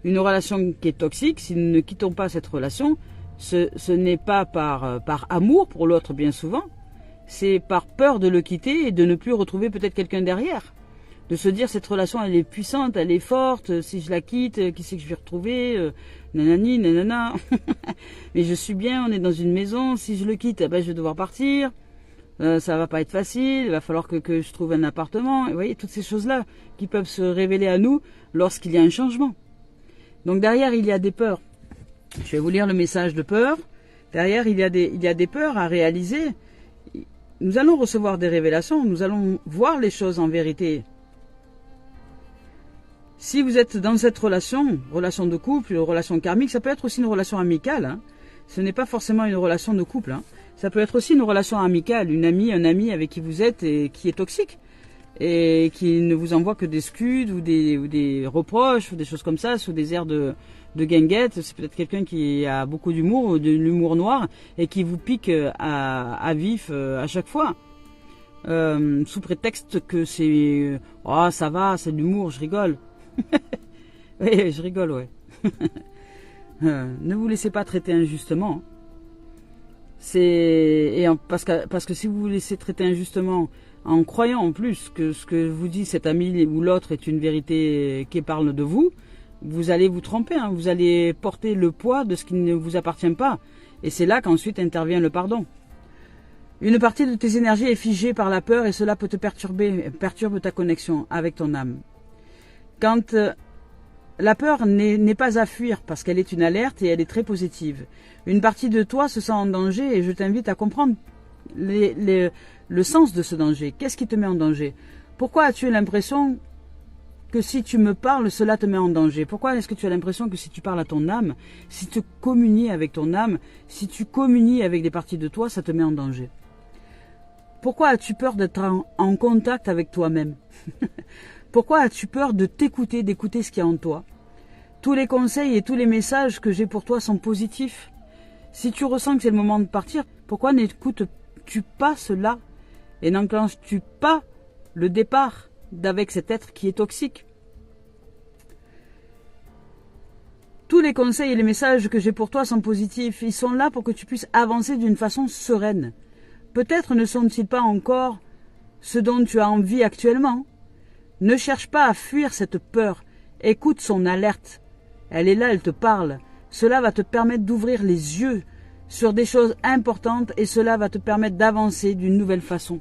Une relation qui est toxique, si nous ne quittons pas cette relation, ce n'est pas par amour pour l'autre bien souvent, c'est par peur de le quitter et de ne plus retrouver peut-être quelqu'un derrière. De se dire cette relation elle est puissante, elle est forte, si je la quitte, qui c'est que je vais retrouver, nanani, nanana. Mais je suis bien, on est dans une maison, si je le quitte, je vais devoir partir, ça va pas être facile, il va falloir que je trouve un appartement. Et vous voyez, toutes ces choses-là qui peuvent se révéler à nous lorsqu'il y a un changement. Donc derrière, il y a des peurs. Je vais vous lire le message de peur. Derrière, il y a des peurs à réaliser. Nous allons recevoir des révélations, nous allons voir les choses en vérité. Si vous êtes dans cette relation de couple, relation karmique, ça peut être aussi une relation amicale. Hein. Ce n'est pas forcément une relation de couple. Hein. Ça peut être aussi une relation amicale, une amie, un ami avec qui vous êtes et qui est toxique. Et qui ne vous envoie que des scuds ou des reproches ou des choses comme ça, sous des airs de guinguette. C'est peut-être quelqu'un qui a beaucoup d'humour, de l'humour noir, et qui vous pique à vif à chaque fois. Sous prétexte que c'est « Oh, ça va, c'est de l'humour, je rigole. » Oui, je rigole, ouais. Ne vous laissez pas traiter injustement. Parce que si vous vous laissez traiter injustement, en croyant en plus que ce que vous dit cet ami ou l'autre est une vérité qui parle de vous, vous allez vous tromper, hein, vous allez porter le poids de ce qui ne vous appartient pas. Et c'est là qu'ensuite intervient le pardon. Une partie de tes énergies est figée par la peur et cela peut te perturbe ta connexion avec ton âme. Quand la peur n'est pas à fuir parce qu'elle est une alerte et elle est très positive. Une partie de toi se sent en danger et je t'invite à comprendre le sens de ce danger. Qu'est-ce qui te met en danger? Pourquoi as-tu l'impression que si tu me parles, cela te met en danger? Pourquoi est-ce que tu as l'impression que si tu parles à ton âme, si tu communies avec ton âme, si tu communies avec des parties de toi, ça te met en danger? Pourquoi as-tu peur d'être en contact avec toi-même? Pourquoi as-tu peur de t'écouter, d'écouter ce qu'il y a en toi? Tous les conseils et tous les messages que j'ai pour toi sont positifs. Si tu ressens que c'est le moment de partir, pourquoi n'écoutes-tu pas cela et n'enclenches-tu pas le départ d'avec cet être qui est toxique? Tous les conseils et les messages que j'ai pour toi sont positifs. Ils sont là pour que tu puisses avancer d'une façon sereine. Peut-être ne sont-ils pas encore ce dont tu as envie actuellement. Ne cherche pas à fuir cette peur. Écoute son alerte. Elle est là, elle te parle. Cela va te permettre d'ouvrir les yeux sur des choses importantes et cela va te permettre d'avancer d'une nouvelle façon.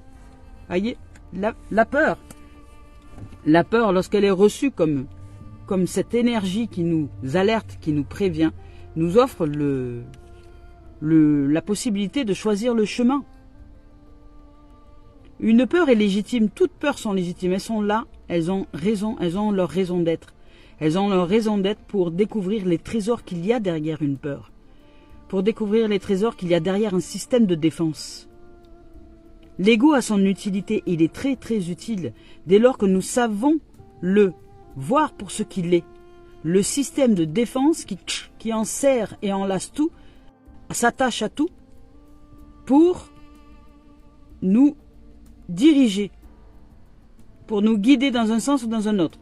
Voyez, la peur. La peur, lorsqu'elle est reçue comme cette énergie qui nous alerte, qui nous prévient, nous offre la possibilité de choisir le chemin. Une peur est légitime, toutes peurs sont légitimes, elles sont là, elles ont raison, elles ont leur raison d'être. Elles ont leur raison d'être pour découvrir les trésors qu'il y a derrière une peur. Pour découvrir les trésors qu'il y a derrière un système de défense. L'ego a son utilité, il est très très utile, dès lors que nous savons le voir pour ce qu'il est. Le système de défense qui enserre et enlace tout, s'attache à tout, pour nous diriger, pour nous guider dans un sens ou dans un autre.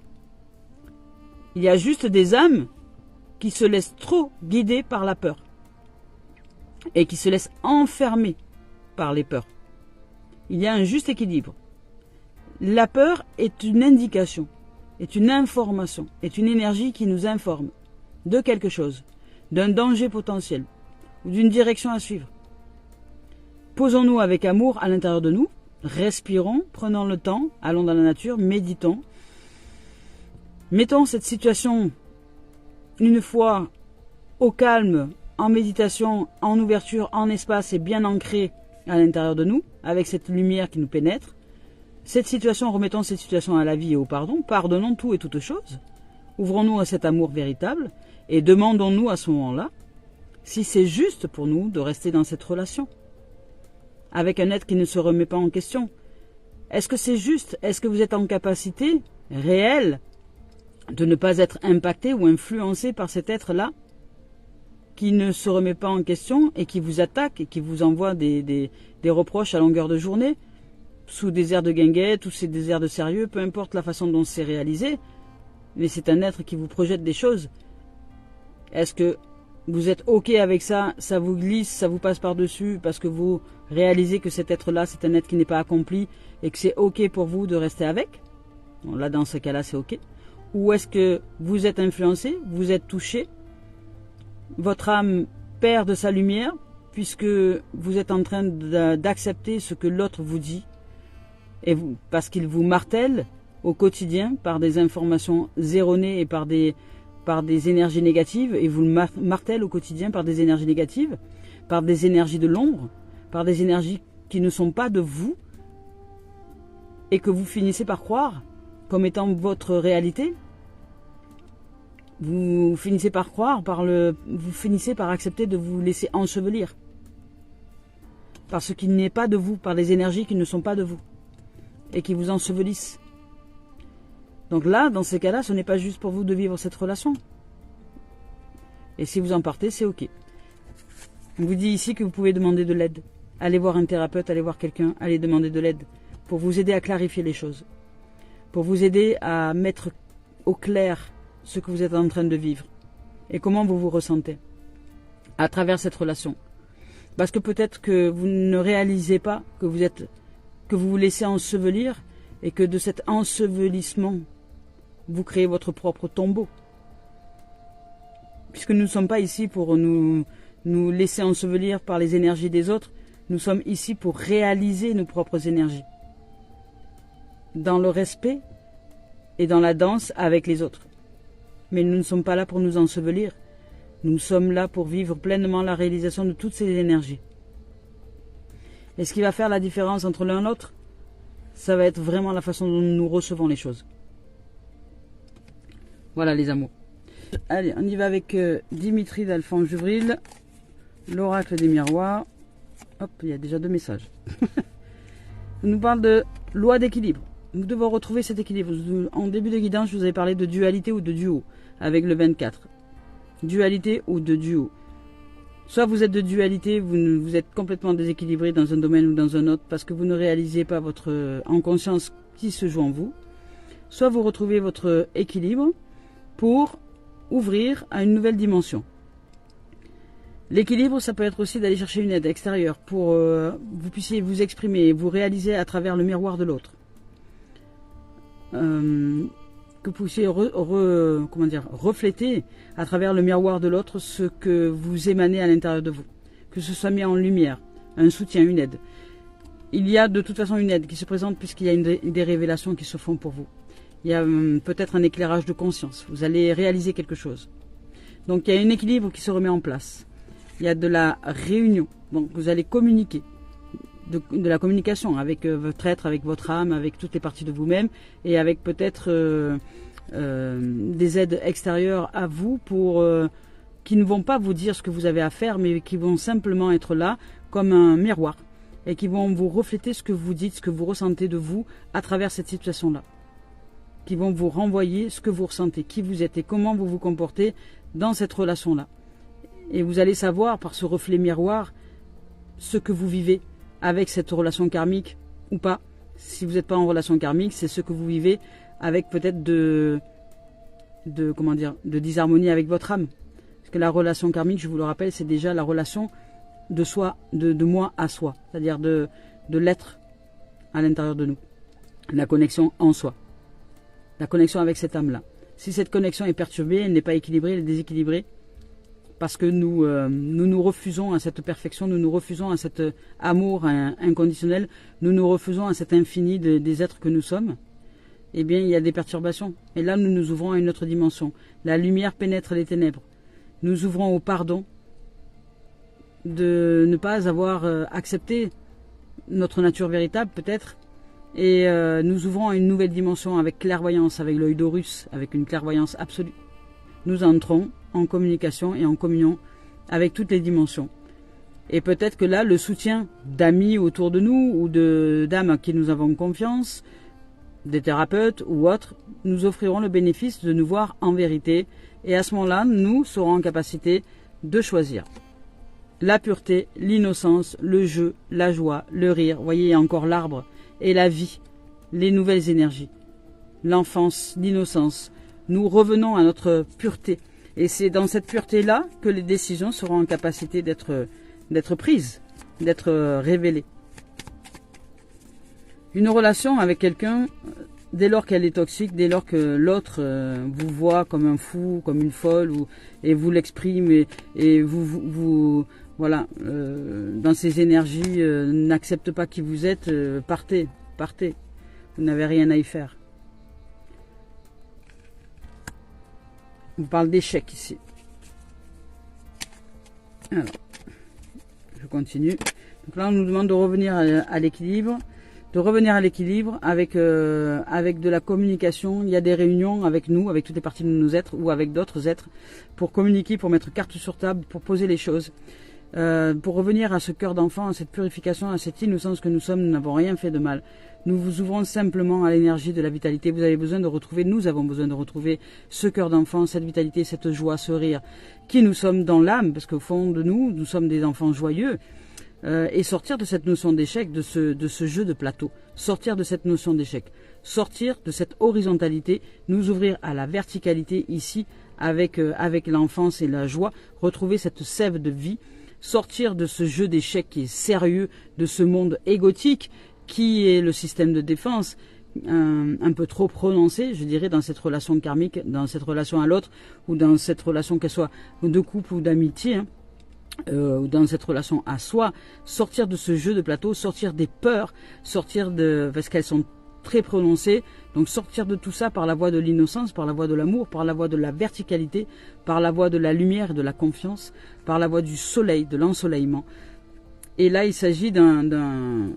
Il y a juste des âmes qui se laissent trop guider par la peur et qui se laissent enfermer par les peurs. Il y a un juste équilibre. La peur est une indication, est une information, est une énergie qui nous informe de quelque chose, d'un danger potentiel ou d'une direction à suivre. Posons-nous avec amour à l'intérieur de nous, respirons, prenons le temps, allons dans la nature, méditons. Mettons cette situation une fois au calme, en méditation, en ouverture, en espace et bien ancrée à l'intérieur de nous, avec cette lumière qui nous pénètre. Cette situation, remettons cette situation à la vie et au pardon, pardonnons tout et toutes choses, ouvrons-nous à cet amour véritable et demandons-nous à ce moment-là si c'est juste pour nous de rester dans cette relation avec un être qui ne se remet pas en question. Est-ce que c'est juste? Est-ce que vous êtes en capacité réelle de ne pas être impacté ou influencé par cet être-là qui ne se remet pas en question et qui vous attaque et qui vous envoie des reproches à longueur de journée sous des airs de guinguette ou c'est des airs de sérieux, peu importe la façon dont c'est réalisé, mais c'est un être qui vous projette des choses. Est-ce que vous êtes OK avec ça, ça vous glisse, ça vous passe par-dessus parce que vous réalisez que cet être-là, c'est un être qui n'est pas accompli et que c'est OK pour vous de rester avec? Bon, là, dans ce cas-là, c'est OK. Ou est-ce que vous êtes influencé, vous êtes touché, votre âme perd de sa lumière, puisque vous êtes en train d'accepter ce que l'autre vous dit, et vous, parce qu'il vous martèle au quotidien par des informations erronées et par des énergies négatives, et vous le martèle au quotidien par des énergies négatives, par des énergies de l'ombre, par des énergies qui ne sont pas de vous, et que vous finissez par croire comme étant votre réalité. Vous finissez par croire, vous finissez par accepter de vous laisser ensevelir par ce qui n'est pas de vous, par des énergies qui ne sont pas de vous et qui vous ensevelissent. Donc là, dans ces cas-là, ce n'est pas juste pour vous de vivre cette relation. Et si vous en partez, c'est OK. On vous dit ici que vous pouvez demander de l'aide. Allez voir un thérapeute, allez voir quelqu'un, allez demander de l'aide pour vous aider à clarifier les choses, pour vous aider à mettre au clair ce que vous êtes en train de vivre et comment vous vous ressentez à travers cette relation. Parce que peut-être que vous ne réalisez pas que vous vous laissez ensevelir et que de cet ensevelissement, vous créez votre propre tombeau. Puisque nous ne sommes pas ici pour nous laisser ensevelir par les énergies des autres, nous sommes ici pour réaliser nos propres énergies. Dans le respect et dans la danse avec les autres. Mais nous ne sommes pas là pour nous ensevelir. Nous sommes là pour vivre pleinement la réalisation de toutes ces énergies. Et ce qui va faire la différence entre l'un et l'autre, ça va être vraiment la façon dont nous recevons les choses. Voilà les amours. Allez, on y va avec Dimitri d'Alphonse Juvril, l'oracle des miroirs. Hop, il y a déjà 2 messages. On nous parle de loi d'équilibre. Nous devons retrouver cet équilibre. En début de guidance, je vous avais parlé de dualité ou de duo avec le 24. Dualité ou de duo. Soit vous êtes de dualité, vous êtes complètement déséquilibré dans un domaine ou dans un autre parce que vous ne réalisez pas en conscience qui se joue en vous. Soit vous retrouvez votre équilibre pour ouvrir à une nouvelle dimension. L'équilibre, ça peut être aussi d'aller chercher une aide extérieure pour que vous puissiez vous exprimer et vous réaliser à travers le miroir de l'autre. Que vous puissiez refléter à travers le miroir de l'autre ce que vous émanez à l'intérieur de vous. Que ce soit mis en lumière, un soutien, une aide. Il y a de toute façon une aide qui se présente puisqu'il y a des révélations qui se font pour vous. Il y a peut-être un éclairage de conscience. Vous allez réaliser quelque chose. Donc il y a un équilibre qui se remet en place. Il y a de la réunion. Donc vous allez communiquer. De la communication avec votre être, avec votre âme, avec toutes les parties de vous-même et avec peut-être des aides extérieures à vous qui ne vont pas vous dire ce que vous avez à faire mais qui vont simplement être là comme un miroir et qui vont vous refléter ce que vous dites, ce que vous ressentez de vous à travers cette situation-là. Qui vont vous renvoyer ce que vous ressentez, qui vous êtes et comment vous vous comportez dans cette relation-là. Et vous allez savoir par ce reflet miroir ce que vous vivez avec cette relation karmique ou pas. Si vous n'êtes pas en relation karmique, c'est ce que vous vivez avec peut-être de disharmonie avec votre âme. Parce que la relation karmique, je vous le rappelle, c'est déjà la relation de soi, de moi à soi. C'est-à-dire de l'être à l'intérieur de nous. La connexion en soi. La connexion avec cette âme-là. Si cette connexion est perturbée, elle n'est pas équilibrée, elle est déséquilibrée, parce que nous refusons à cette perfection, nous refusons à cet amour inconditionnel, nous refusons à cet infini des êtres que nous sommes, eh bien il y a des perturbations. Et là nous nous ouvrons à une autre dimension. La lumière pénètre les ténèbres. Nous ouvrons au pardon de ne pas avoir accepté notre nature véritable peut-être, et nous ouvrons à une nouvelle dimension avec clairvoyance, avec l'œil d'Horus, avec une clairvoyance absolue. Nous entrons en communication et en communion avec toutes les dimensions. Et peut-être que là, le soutien d'amis autour de nous ou d'âmes à qui nous avons confiance, des thérapeutes ou autres, nous offriront le bénéfice de nous voir en vérité. Et à ce moment-là, nous serons en capacité de choisir la pureté, l'innocence, le jeu, la joie, le rire. Vous voyez, il y a encore l'arbre et la vie, les nouvelles énergies, l'enfance, l'innocence. Nous revenons à notre pureté. Et c'est dans cette pureté-là que les décisions seront en capacité d'être prises, d'être révélées. Une relation avec quelqu'un, dès lors qu'elle est toxique, dès lors que l'autre vous voit comme un fou, comme une folle, et vous l'exprime, et vous voilà, dans ces énergies, n'accepte pas qui vous êtes, partez, partez. Vous n'avez rien à y faire. On parle d'échec ici. Alors, je continue. Donc là, on nous demande de revenir à l'équilibre. De revenir à l'équilibre avec de la communication. Il y a des réunions avec nous, avec toutes les parties de nos êtres ou avec d'autres êtres pour communiquer, pour mettre carte sur table, pour poser les choses. Pour revenir à ce cœur d'enfant, à cette purification, à cette innocence que nous sommes, nous n'avons rien fait de mal. Nous vous ouvrons simplement à l'énergie de la vitalité. Vous avez besoin de retrouver, nous avons besoin de retrouver ce cœur d'enfant, cette vitalité, cette joie, ce rire, qui nous sommes dans l'âme, parce qu'au fond de nous, nous sommes des enfants joyeux. Et sortir de cette notion d'échec, de ce jeu de plateau, sortir de cette notion d'échec, sortir de cette horizontalité, nous ouvrir à la verticalité ici, avec l'enfance et la joie, retrouver cette sève de vie, sortir de ce jeu d'échecs qui est sérieux, de ce monde égotique qui est le système de défense, un peu trop prononcé, je dirais, dans cette relation karmique, dans cette relation à l'autre, ou dans cette relation qu'elle soit de couple ou d'amitié, hein, ou dans cette relation à soi, sortir de ce jeu de plateau, sortir des peurs, parce qu'elles sont très prononcées, donc sortir de tout ça par la voie de l'innocence, par la voie de l'amour, par la voie de la verticalité, par la voie de la lumière et de la confiance, par la voie du soleil, de l'ensoleillement. Et là, il s'agit d'un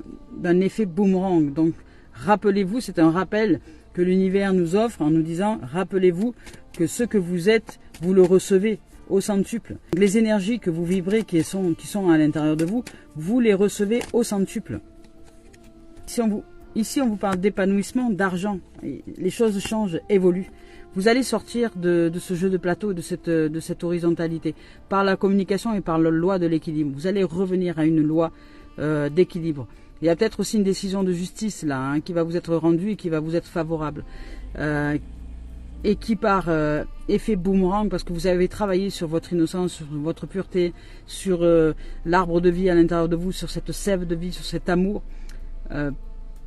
effet boomerang. Donc, rappelez-vous, c'est un rappel que l'univers nous offre en nous disant, rappelez-vous que ce que vous êtes, vous le recevez au centuple. Les énergies que vous vibrez, qui sont à l'intérieur de vous, vous les recevez au centuple. Ici, on vous parle d'épanouissement, d'argent. Les choses changent, évoluent. Vous allez sortir de ce jeu de plateau, de cette horizontalité, par la communication et par la loi de l'équilibre. Vous allez revenir à une loi d'équilibre. Il y a peut-être aussi une décision de justice là, hein, qui va vous être rendue et qui va vous être favorable. Et qui par effet boomerang, parce que vous avez travaillé sur votre innocence, sur votre pureté, sur l'arbre de vie à l'intérieur de vous, sur cette sève de vie, sur cet amour,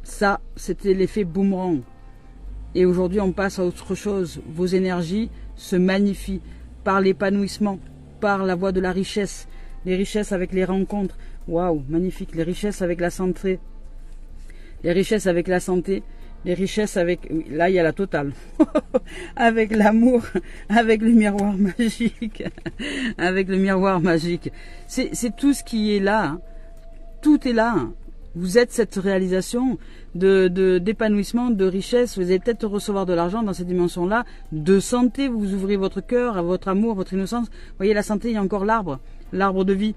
ça, c'était l'effet boomerang. Et aujourd'hui, on passe à autre chose. Vos énergies se magnifient par l'épanouissement, par la voie de la richesse. Les richesses avec les rencontres. Waouh, magnifique. Les richesses avec la santé. Les richesses avec la santé. Les richesses avec... Là, il y a la totale. Avec l'amour, avec le miroir magique. Avec le miroir magique. C'est tout ce qui est là. Hein. Tout est là. Hein. Vous êtes cette réalisation d'épanouissement, de richesse. Vous allez peut-être recevoir de l'argent dans cette dimension-là, de santé. Vous ouvrez votre cœur à votre amour, à votre innocence. Vous voyez, la santé, il y a encore l'arbre de vie.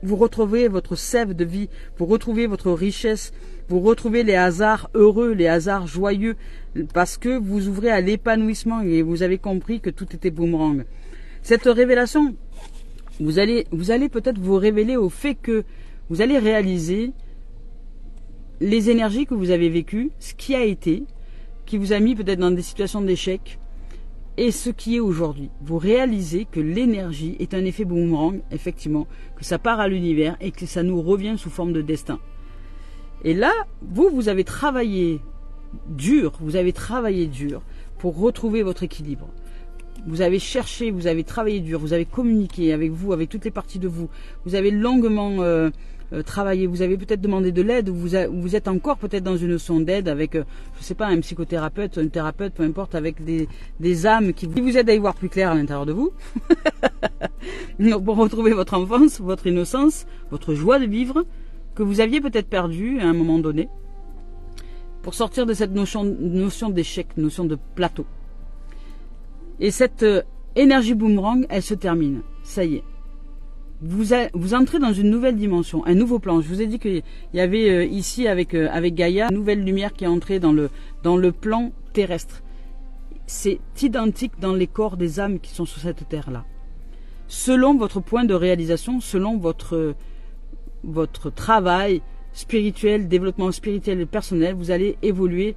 Vous retrouvez votre sève de vie. Vous retrouvez votre richesse. Vous retrouvez les hasards heureux, les hasards joyeux, parce que vous ouvrez à l'épanouissement et vous avez compris que tout était boomerang. Cette révélation, vous allez peut-être vous révéler au fait que vous allez réaliser les énergies que vous avez vécues, ce qui a été, qui vous a mis peut-être dans des situations d'échec, et ce qui est aujourd'hui. Vous réalisez que l'énergie est un effet boomerang, effectivement, que ça part à l'univers et que ça nous revient sous forme de destin. Et là, vous avez travaillé dur, pour retrouver votre équilibre. Vous avez cherché, vous avez travaillé dur, vous avez communiqué avec vous, avec toutes les parties de vous. Vous avez longuement travaillé, vous avez peut-être demandé de l'aide, vous êtes encore peut-être dans une notion d'aide avec, je sais pas, un psychothérapeute, un thérapeute, peu importe, avec des âmes qui vous aident à y voir plus clair à l'intérieur de vous. Donc, pour retrouver votre enfance, votre innocence, votre joie de vivre, que vous aviez peut-être perdu à un moment donné, pour sortir de cette notion d'échec, notion de plateau. Et cette énergie boomerang, elle se termine. Ça y est. Vous entrez dans une nouvelle dimension, un nouveau plan. Je vous ai dit qu'il y avait ici avec Gaïa une nouvelle lumière qui est entrée dans le plan terrestre. C'est identique dans les corps des âmes qui sont sur cette terre-là. Selon votre point de réalisation, selon votre travail spirituel, développement spirituel et personnel, vous allez évoluer.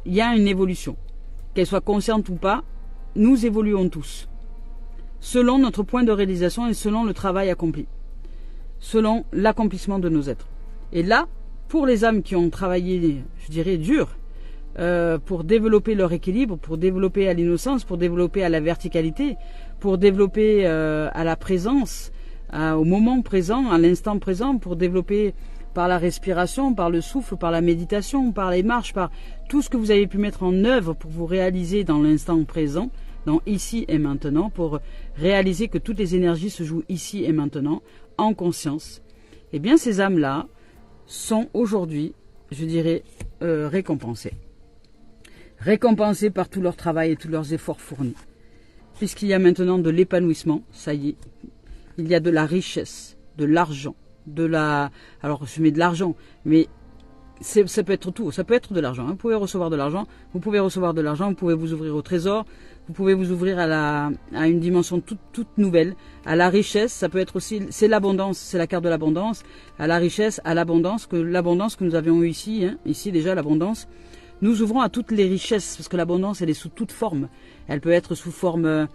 Il y a une évolution. Qu'elle soit consciente ou pas, nous évoluons tous. Selon notre point de réalisation et selon le travail accompli. Selon l'accomplissement de nos êtres. Et là, pour les âmes qui ont travaillé, je dirais, dur, pour développer leur équilibre, pour développer à l'innocence, pour développer à la verticalité, pour développer à la présence, au moment présent, à l'instant présent, pour développer par la respiration, par le souffle, par la méditation, par les marches, par tout ce que vous avez pu mettre en œuvre pour vous réaliser dans l'instant présent, dans ici et maintenant, pour réaliser que toutes les énergies se jouent ici et maintenant, en conscience. Eh bien, ces âmes-là sont aujourd'hui, je dirais, récompensées. Récompensées par tout leur travail et tous leurs efforts fournis. Puisqu'il y a maintenant de l'épanouissement, ça y est, il y a de la richesse, de l'argent, de la... Alors, je mets de l'argent, mais ça peut être tout, ça peut être de l'argent. Vous pouvez recevoir de l'argent, vous pouvez recevoir de l'argent, vous pouvez vous ouvrir au trésor, vous pouvez vous ouvrir à une dimension toute nouvelle, à la richesse, ça peut être aussi, c'est l'abondance, c'est la carte de l'abondance, à la richesse, à l'abondance que nous avions eu ici, hein, ici déjà l'abondance. Nous ouvrons à toutes les richesses, parce que l'abondance, elle est sous toute forme. Elle peut être sous forme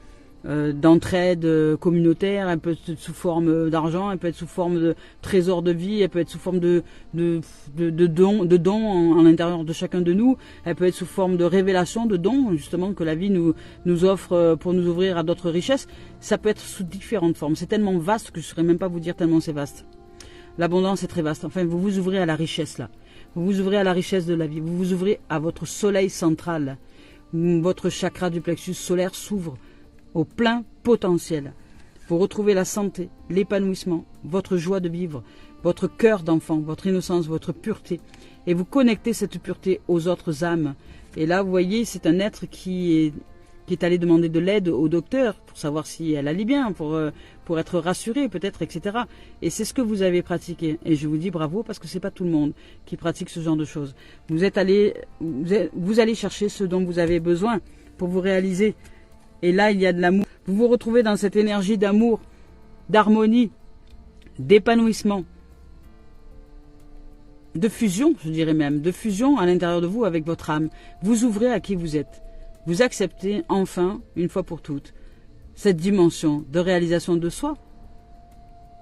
d'entraide communautaire, elle peut être sous forme d'argent, elle peut être sous forme de trésor de vie, elle peut être sous forme de dons en l'intérieur de chacun de nous, elle peut être sous forme de révélation, de dons, justement, que la vie nous offre pour nous ouvrir à d'autres richesses. Ça peut être sous différentes formes. C'est tellement vaste que je ne saurais même pas vous dire tellement c'est vaste. L'abondance est très vaste. Enfin, vous vous ouvrez à la richesse là. Vous vous ouvrez à la richesse de la vie. Vous vous ouvrez à votre soleil central. Votre chakra du plexus solaire s'ouvre au plein potentiel. Vous retrouvez la santé, l'épanouissement, votre joie de vivre, votre cœur d'enfant, votre innocence, votre pureté. Et vous connectez cette pureté aux autres âmes. Et là, vous voyez, c'est un être qui est allé demander de l'aide au docteur pour savoir si elle allait bien, pour être rassurée peut-être, etc. Et c'est ce que vous avez pratiqué. Et je vous dis bravo parce que c'est pas tout le monde qui pratique ce genre de choses. Vous allez chercher ce dont vous avez besoin pour vous réaliser. Et là, il y a de l'amour. Vous vous retrouvez dans cette énergie d'amour, d'harmonie, d'épanouissement, de fusion, je dirais même, de fusion à l'intérieur de vous avec votre âme. Vous ouvrez à qui vous êtes. Vous acceptez enfin, une fois pour toutes, cette dimension de réalisation de soi.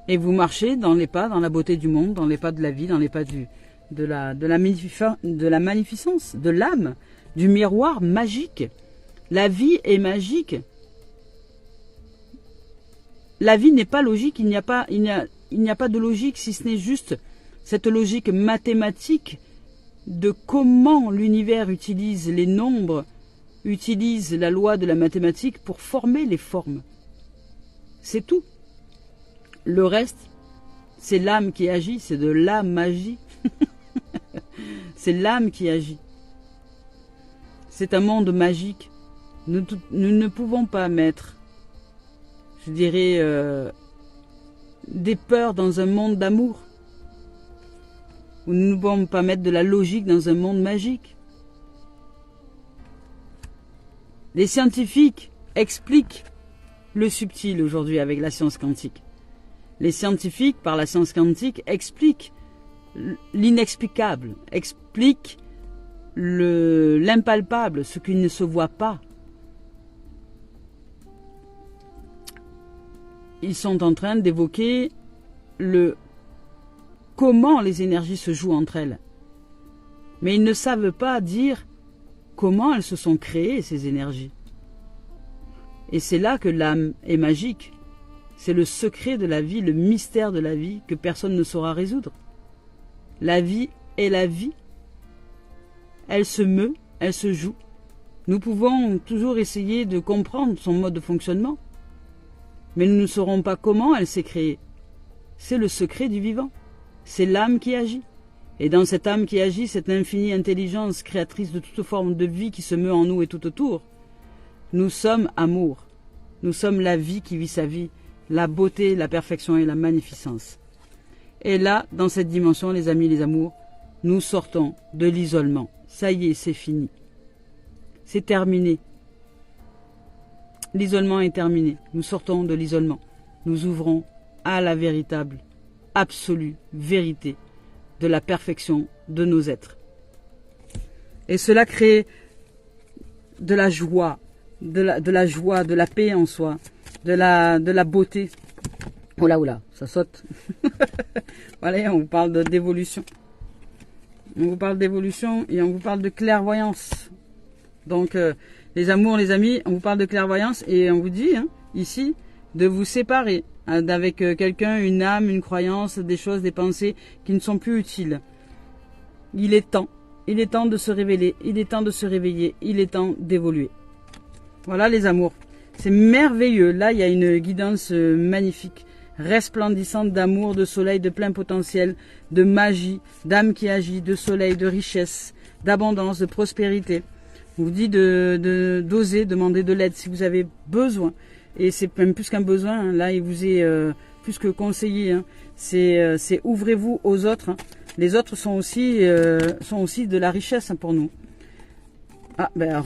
Et vous marchez dans les pas, dans la beauté du monde, dans les pas de la vie, dans les pas de la magnificence, de l'âme, du miroir magique. La vie est magique. La vie n'est pas logique, il n'y a pas de logique si ce n'est juste cette logique mathématique de comment l'univers utilise les nombres, utilise la loi de la mathématique pour former les formes. C'est tout. Le reste, c'est l'âme qui agit, c'est de la magie. C'est l'âme qui agit. C'est un monde magique. Nous ne pouvons pas mettre, je dirais, des peurs dans un monde d'amour. Nous ne pouvons pas mettre de la logique dans un monde magique. Les scientifiques expliquent le subtil aujourd'hui avec la science quantique. Les scientifiques, par la science quantique, expliquent l'inexplicable, expliquent l'impalpable, ce qui ne se voit pas. Ils sont en train d'évoquer comment les énergies se jouent entre elles. Mais ils ne savent pas dire comment elles se sont créées, ces énergies. Et c'est là que l'âme est magique. C'est le secret de la vie, le mystère de la vie que personne ne saura résoudre. La vie est la vie. Elle se meut, elle se joue. Nous pouvons toujours essayer de comprendre son mode de fonctionnement. Mais nous ne saurons pas comment elle s'est créée. C'est le secret du vivant. C'est l'âme qui agit. Et dans cette âme qui agit, cette infinie intelligence créatrice de toute forme de vie qui se meut en nous et tout autour, nous sommes amour. Nous sommes la vie qui vit sa vie, la beauté, la perfection et la magnificence. Et là, dans cette dimension, les amis, les amours, nous sortons de l'isolement. Ça y est, c'est fini. C'est terminé. L'isolement est terminé. Nous sortons de l'isolement. Nous ouvrons à la véritable, absolue vérité de la perfection de nos êtres. Et cela crée de la joie, de la joie, de la paix en soi, de la beauté. Oula, ça saute. Voilà, on parle d'évolution. On vous parle d'évolution et on vous parle de clairvoyance. Donc, les amours, les amis, on vous parle de clairvoyance et on vous dit, hein, ici, de vous séparer avec quelqu'un, une âme, une croyance, des choses, des pensées qui ne sont plus utiles. Il est temps. Il est temps de se révéler. Il est temps de se réveiller. Il est temps d'évoluer. Voilà les amours. C'est merveilleux. Là, il y a une guidance magnifique, resplendissante d'amour, de soleil, de plein potentiel, de magie, d'âme qui agit, de soleil, de richesse, d'abondance, de prospérité. On vous dit d'oser demander de l'aide si vous avez besoin. Et c'est même plus qu'un besoin. Hein. Là, il vous est plus que conseillé. Hein. C'est ouvrez-vous aux autres. Hein. Les autres sont aussi de la richesse hein, pour nous. Ah, ben,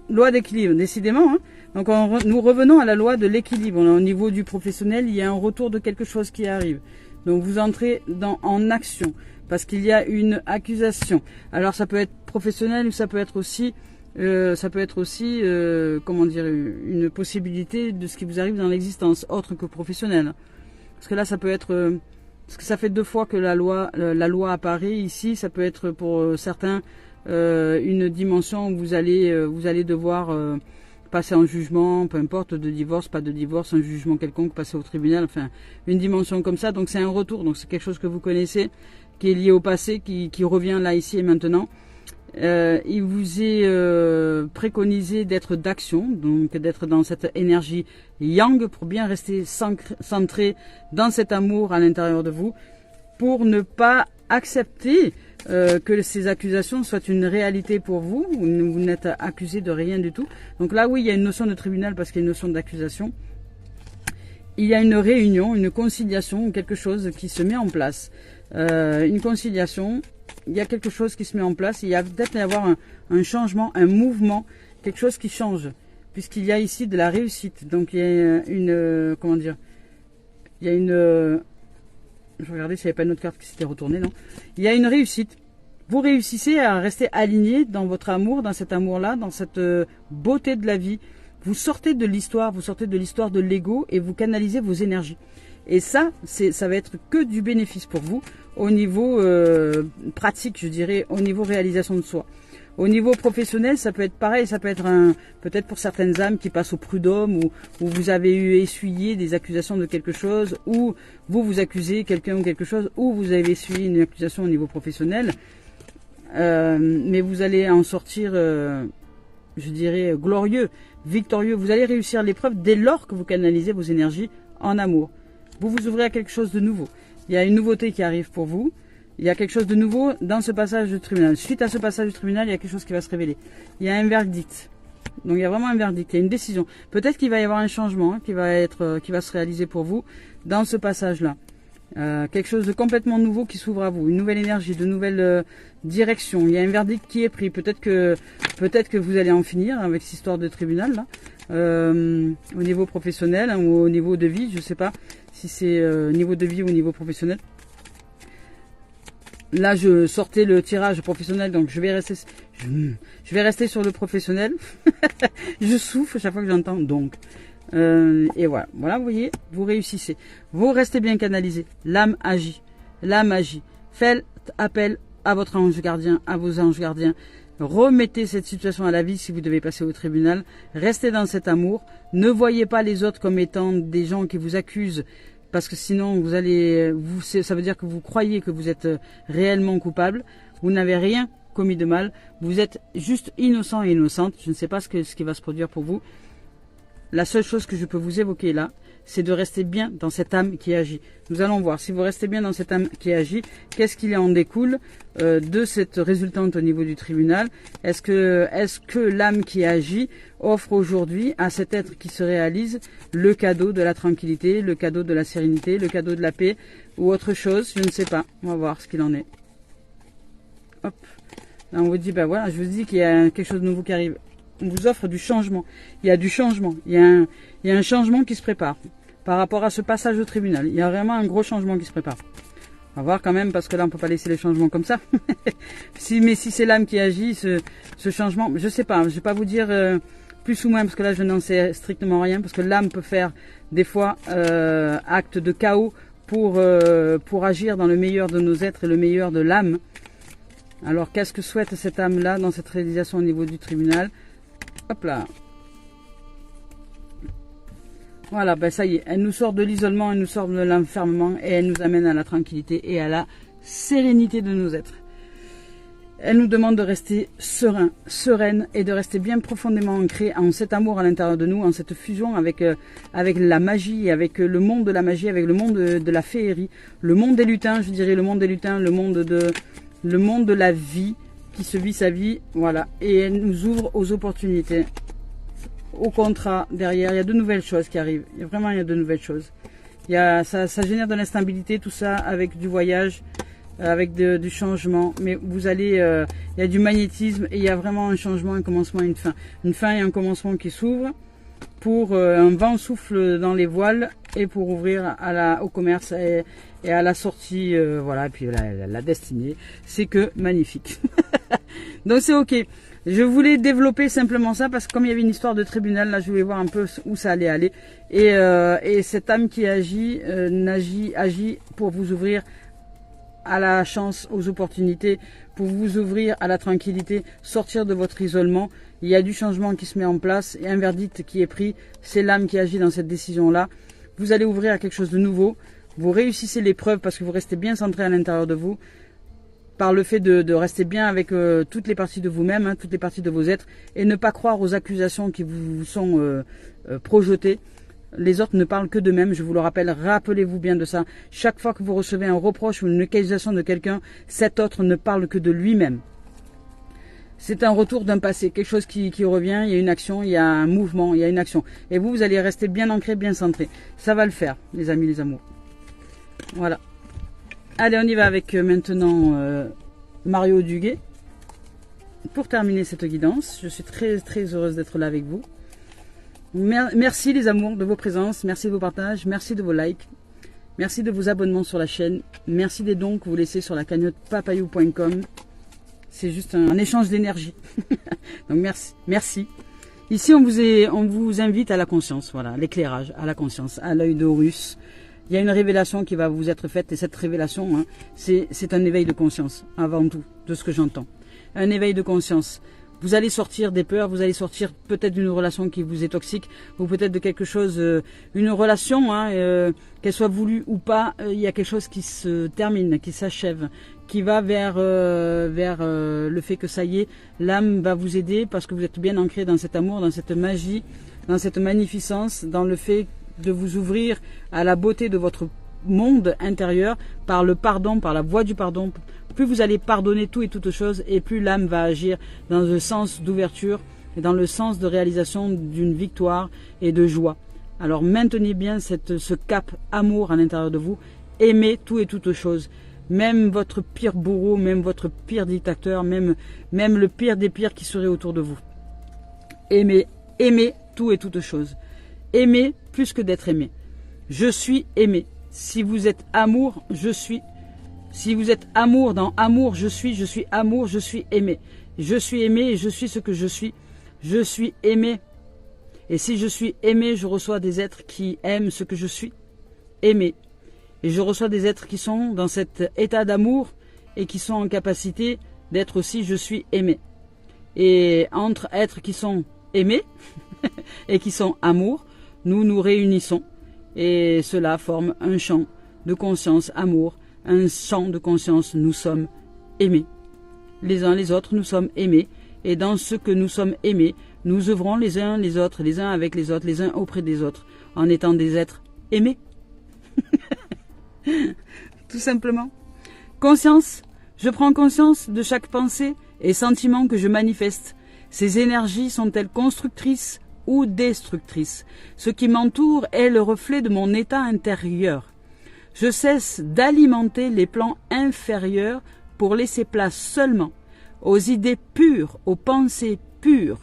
loi d'équilibre, décidément. Hein. Donc, nous revenons à la loi de l'équilibre. Au niveau du professionnel, il y a un retour de quelque chose qui arrive. Donc, vous entrez en action parce qu'il y a une accusation. Alors, ça peut être professionnel ou ça peut être aussi, comment dire, une possibilité de ce qui vous arrive dans l'existence, autre que professionnel. Parce que là, ça peut être... parce que ça fait 2 fois que la loi apparaît ici. Ça peut être pour certains une dimension où vous allez devoir passer en jugement, peu importe, de divorce, pas de divorce, un jugement quelconque, passer au tribunal, enfin une dimension comme ça. Donc c'est un retour, donc c'est quelque chose que vous connaissez, qui est lié au passé, qui revient là, ici et maintenant. Il vous est préconisé d'être d'action, donc d'être dans cette énergie yang pour bien rester centré dans cet amour à l'intérieur de vous, pour ne pas accepter que ces accusations soient une réalité pour vous. Vous n'êtes accusé de rien du tout. Donc là, oui, il y a une notion de tribunal parce qu'il y a une notion d'accusation. Il y a une réunion, une conciliation, quelque chose qui se met en place. Une conciliation, il y a quelque chose qui se met en place. Il y a peut-être y avoir un changement, un mouvement, quelque chose qui change. Puisqu'il y a ici de la réussite. Donc il y a une... comment dire, il y a une... je regardais s'il n'y avait pas une autre carte qui s'était retournée, non. Il y a une réussite. Vous réussissez à rester aligné dans votre amour, dans cet amour-là, dans cette beauté de la vie. Vous sortez de l'histoire, de l'ego et vous canalisez vos énergies. Et ça va être que du bénéfice pour vous au niveau pratique, je dirais, au niveau réalisation de soi. Au niveau professionnel, ça peut être pareil, ça peut être peut-être pour certaines âmes qui passent au prud'homme, où vous avez essuyé des accusations de quelque chose, ou vous accusez quelqu'un ou quelque chose, ou vous avez essuyé une accusation au niveau professionnel, mais vous allez en sortir, je dirais, glorieux, victorieux. Vous allez réussir l'épreuve dès lors que vous canalisez vos énergies en amour. Vous vous ouvrez à quelque chose de nouveau. Il y a une nouveauté qui arrive pour vous. Il y a quelque chose de nouveau dans ce passage du tribunal. Suite à ce passage du tribunal, il y a quelque chose qui va se révéler. Il y a un verdict. Donc il y a vraiment un verdict, il y a une décision. Peut-être qu'il va y avoir un changement qui va se réaliser pour vous dans ce passage-là. Quelque chose de complètement nouveau qui s'ouvre à vous, une nouvelle énergie, de nouvelles directions. Il y a un verdict qui est pris. Peut-être que vous allez en finir avec cette histoire de tribunal là, au niveau professionnel hein, ou au niveau de vie. Je ne sais pas si c'est niveau de vie ou au niveau professionnel. Là, je sortais le tirage professionnel, donc je vais rester sur le professionnel. Je souffle chaque fois que j'entends donc. Et voilà, vous voyez, vous réussissez. Vous restez bien canalisé. L'âme agit. L'âme agit. Faites appel à votre ange gardien, à vos anges gardiens. Remettez cette situation à la vie si vous devez passer au tribunal. Restez dans cet amour. Ne voyez pas les autres comme étant des gens qui vous accusent. Parce que sinon, ça veut dire que vous croyez que vous êtes réellement coupable. Vous n'avez rien commis de mal. Vous êtes juste innocent et innocente. Je ne sais pas ce qui va se produire pour vous. La seule chose que je peux vous évoquer là, c'est de rester bien dans cette âme qui agit. Nous allons voir, si vous restez bien dans cette âme qui agit, qu'est-ce qu'il en découle de cette résultante au niveau du tribunal. Est-ce que l'âme qui agit offre aujourd'hui à cet être qui se réalise le cadeau de la tranquillité, le cadeau de la sérénité, le cadeau de la paix ou autre chose? Je ne sais pas, on va voir ce qu'il en est. Hop, là on vous dit, ben voilà, je vous dis qu'il y a quelque chose de nouveau qui arrive. On vous offre du changement. Il y a du changement. Il y a un changement qui se prépare par rapport à ce passage au tribunal. Il y a vraiment un gros changement qui se prépare. On va voir quand même, parce que là, on peut pas laisser les changements comme ça. Mais si c'est l'âme qui agit, ce changement, je sais pas. Je vais pas vous dire plus ou moins, parce que là, je n'en sais strictement rien, parce que l'âme peut faire des fois acte de chaos pour agir dans le meilleur de nos êtres et le meilleur de l'âme. Alors, qu'est-ce que souhaite cette âme-là dans cette réalisation au niveau du tribunal? Hop là. Voilà, ben ça y est, elle nous sort de l'isolement, elle nous sort de l'enfermement et elle nous amène à la tranquillité et à la sérénité de nos êtres. Elle nous demande de rester serein, sereine et de rester bien profondément ancré en cet amour à l'intérieur de nous, en cette fusion avec la magie, avec le monde de la magie, avec le monde de la féerie, le monde des lutins, je dirais le monde des lutins, le monde de la vie qui se vit sa vie, voilà. Et elle nous ouvre aux opportunités, au contrat derrière. Il y a de nouvelles choses qui arrivent. Il y a de nouvelles choses. Ça génère de l'instabilité, tout ça avec du voyage. Avec du changement, mais vous allez, il y a du magnétisme et il y a vraiment un changement, un commencement et une fin et un commencement qui s'ouvre pour un vent souffle dans les voiles et pour ouvrir au commerce et à la sortie, voilà, et puis la destinée, c'est que magnifique. Donc c'est ok. Je voulais développer simplement ça parce que comme il y avait une histoire de tribunal, là je voulais voir un peu où ça allait aller et cette âme qui agit pour vous ouvrir à la chance, aux opportunités, pour vous ouvrir à la tranquillité, sortir de votre isolement. Il y a du changement qui se met en place et un verdict qui est pris. C'est l'âme qui agit dans cette décision-là. Vous allez ouvrir à quelque chose de nouveau. Vous réussissez l'épreuve parce que vous restez bien centré à l'intérieur de vous. Par le fait de rester bien avec toutes les parties de vous-même, toutes les parties de vos êtres, et ne pas croire aux accusations qui vous sont projetées. Les autres ne parlent que d'eux-mêmes, je vous le rappelle, rappelez-vous bien de ça. Chaque fois que vous recevez un reproche ou une accusation de quelqu'un, cet autre ne parle que de lui-même. C'est un retour d'un passé, quelque chose qui revient, il y a une action, il y a un mouvement, il y a une action. Et vous allez rester bien ancré, bien centré. Ça va le faire, les amis, les amours. Voilà. Allez, on y va avec maintenant Mario Duguay. Pour terminer cette guidance, je suis très très heureuse d'être là avec vous. Merci les amours de vos présences, merci de vos partages, merci de vos likes, merci de vos abonnements sur la chaîne, merci des dons que vous laissez sur la cagnotte papayou.com. C'est juste un échange d'énergie. Donc merci. Ici on vous invite à la conscience, voilà, l'éclairage, à la conscience, à l'œil d'Horus. Il y a une révélation qui va vous être faite et cette révélation, c'est un éveil de conscience avant tout, de ce que j'entends. Un éveil de conscience. Vous allez sortir des peurs, vous allez sortir peut-être d'une relation qui vous est toxique, ou peut-être de quelque chose, une relation, qu'elle soit voulue ou pas, il y a quelque chose qui se termine, qui s'achève, qui va vers le fait que ça y est, l'âme va vous aider parce que vous êtes bien ancré dans cet amour, dans cette magie, dans cette magnificence, dans le fait de vous ouvrir à la beauté de votre monde intérieur par le pardon, par la voie du pardon. Plus vous allez pardonner tout et toutes choses, et plus l'âme va agir dans le sens d'ouverture et dans le sens de réalisation d'une victoire et de joie. Alors maintenez bien ce cap amour à l'intérieur de vous. Aimez tout et toutes choses. Même votre pire bourreau, même votre pire dictateur, même le pire des pires qui serait autour de vous. Aimez tout et toutes choses. Aimez plus que d'être aimé. Je suis aimé. Si vous êtes amour, je suis. Si vous êtes amour dans amour, je suis amour, je suis aimé. Je suis aimé et je suis ce que je suis. Je suis aimé. Et si je suis aimé, je reçois des êtres qui aiment ce que je suis. Aimé. Et je reçois des êtres qui sont dans cet état d'amour et qui sont en capacité d'être aussi je suis aimé. Et entre êtres qui sont aimés et qui sont amour, nous nous réunissons. Et cela forme un champ de conscience, amour. Un champ de conscience, nous sommes aimés. Les uns les autres, nous sommes aimés. Et dans ce que nous sommes aimés, nous œuvrons les uns les autres, les uns avec les autres, les uns auprès des autres, en étant des êtres aimés. Tout simplement. Conscience. Je prends conscience de chaque pensée et sentiment que je manifeste. Ces énergies sont-elles constructrices ou destructrices? Ce qui m'entoure est le reflet de mon état intérieur. Je cesse d'alimenter les plans inférieurs pour laisser place seulement aux idées pures, aux pensées pures,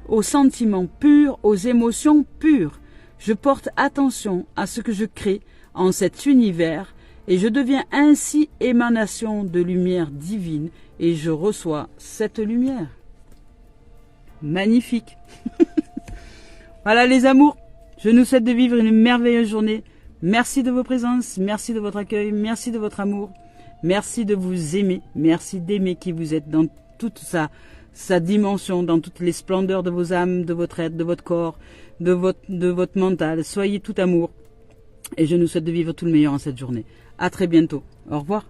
aux sentiments purs, aux émotions pures. Je porte attention à ce que je crée en cet univers et je deviens ainsi émanation de lumière divine et je reçois cette lumière. Magnifique. Voilà les amours, je nous souhaite de vivre une merveilleuse journée. Merci de vos présences, merci de votre accueil, merci de votre amour. Merci de vous aimer. Merci d'aimer qui vous êtes dans toute sa dimension, dans toutes les splendeurs de vos âmes, de votre être, de votre corps, de votre mental. Soyez tout amour. Et je nous souhaite de vivre tout le meilleur en cette journée. À très bientôt. Au revoir.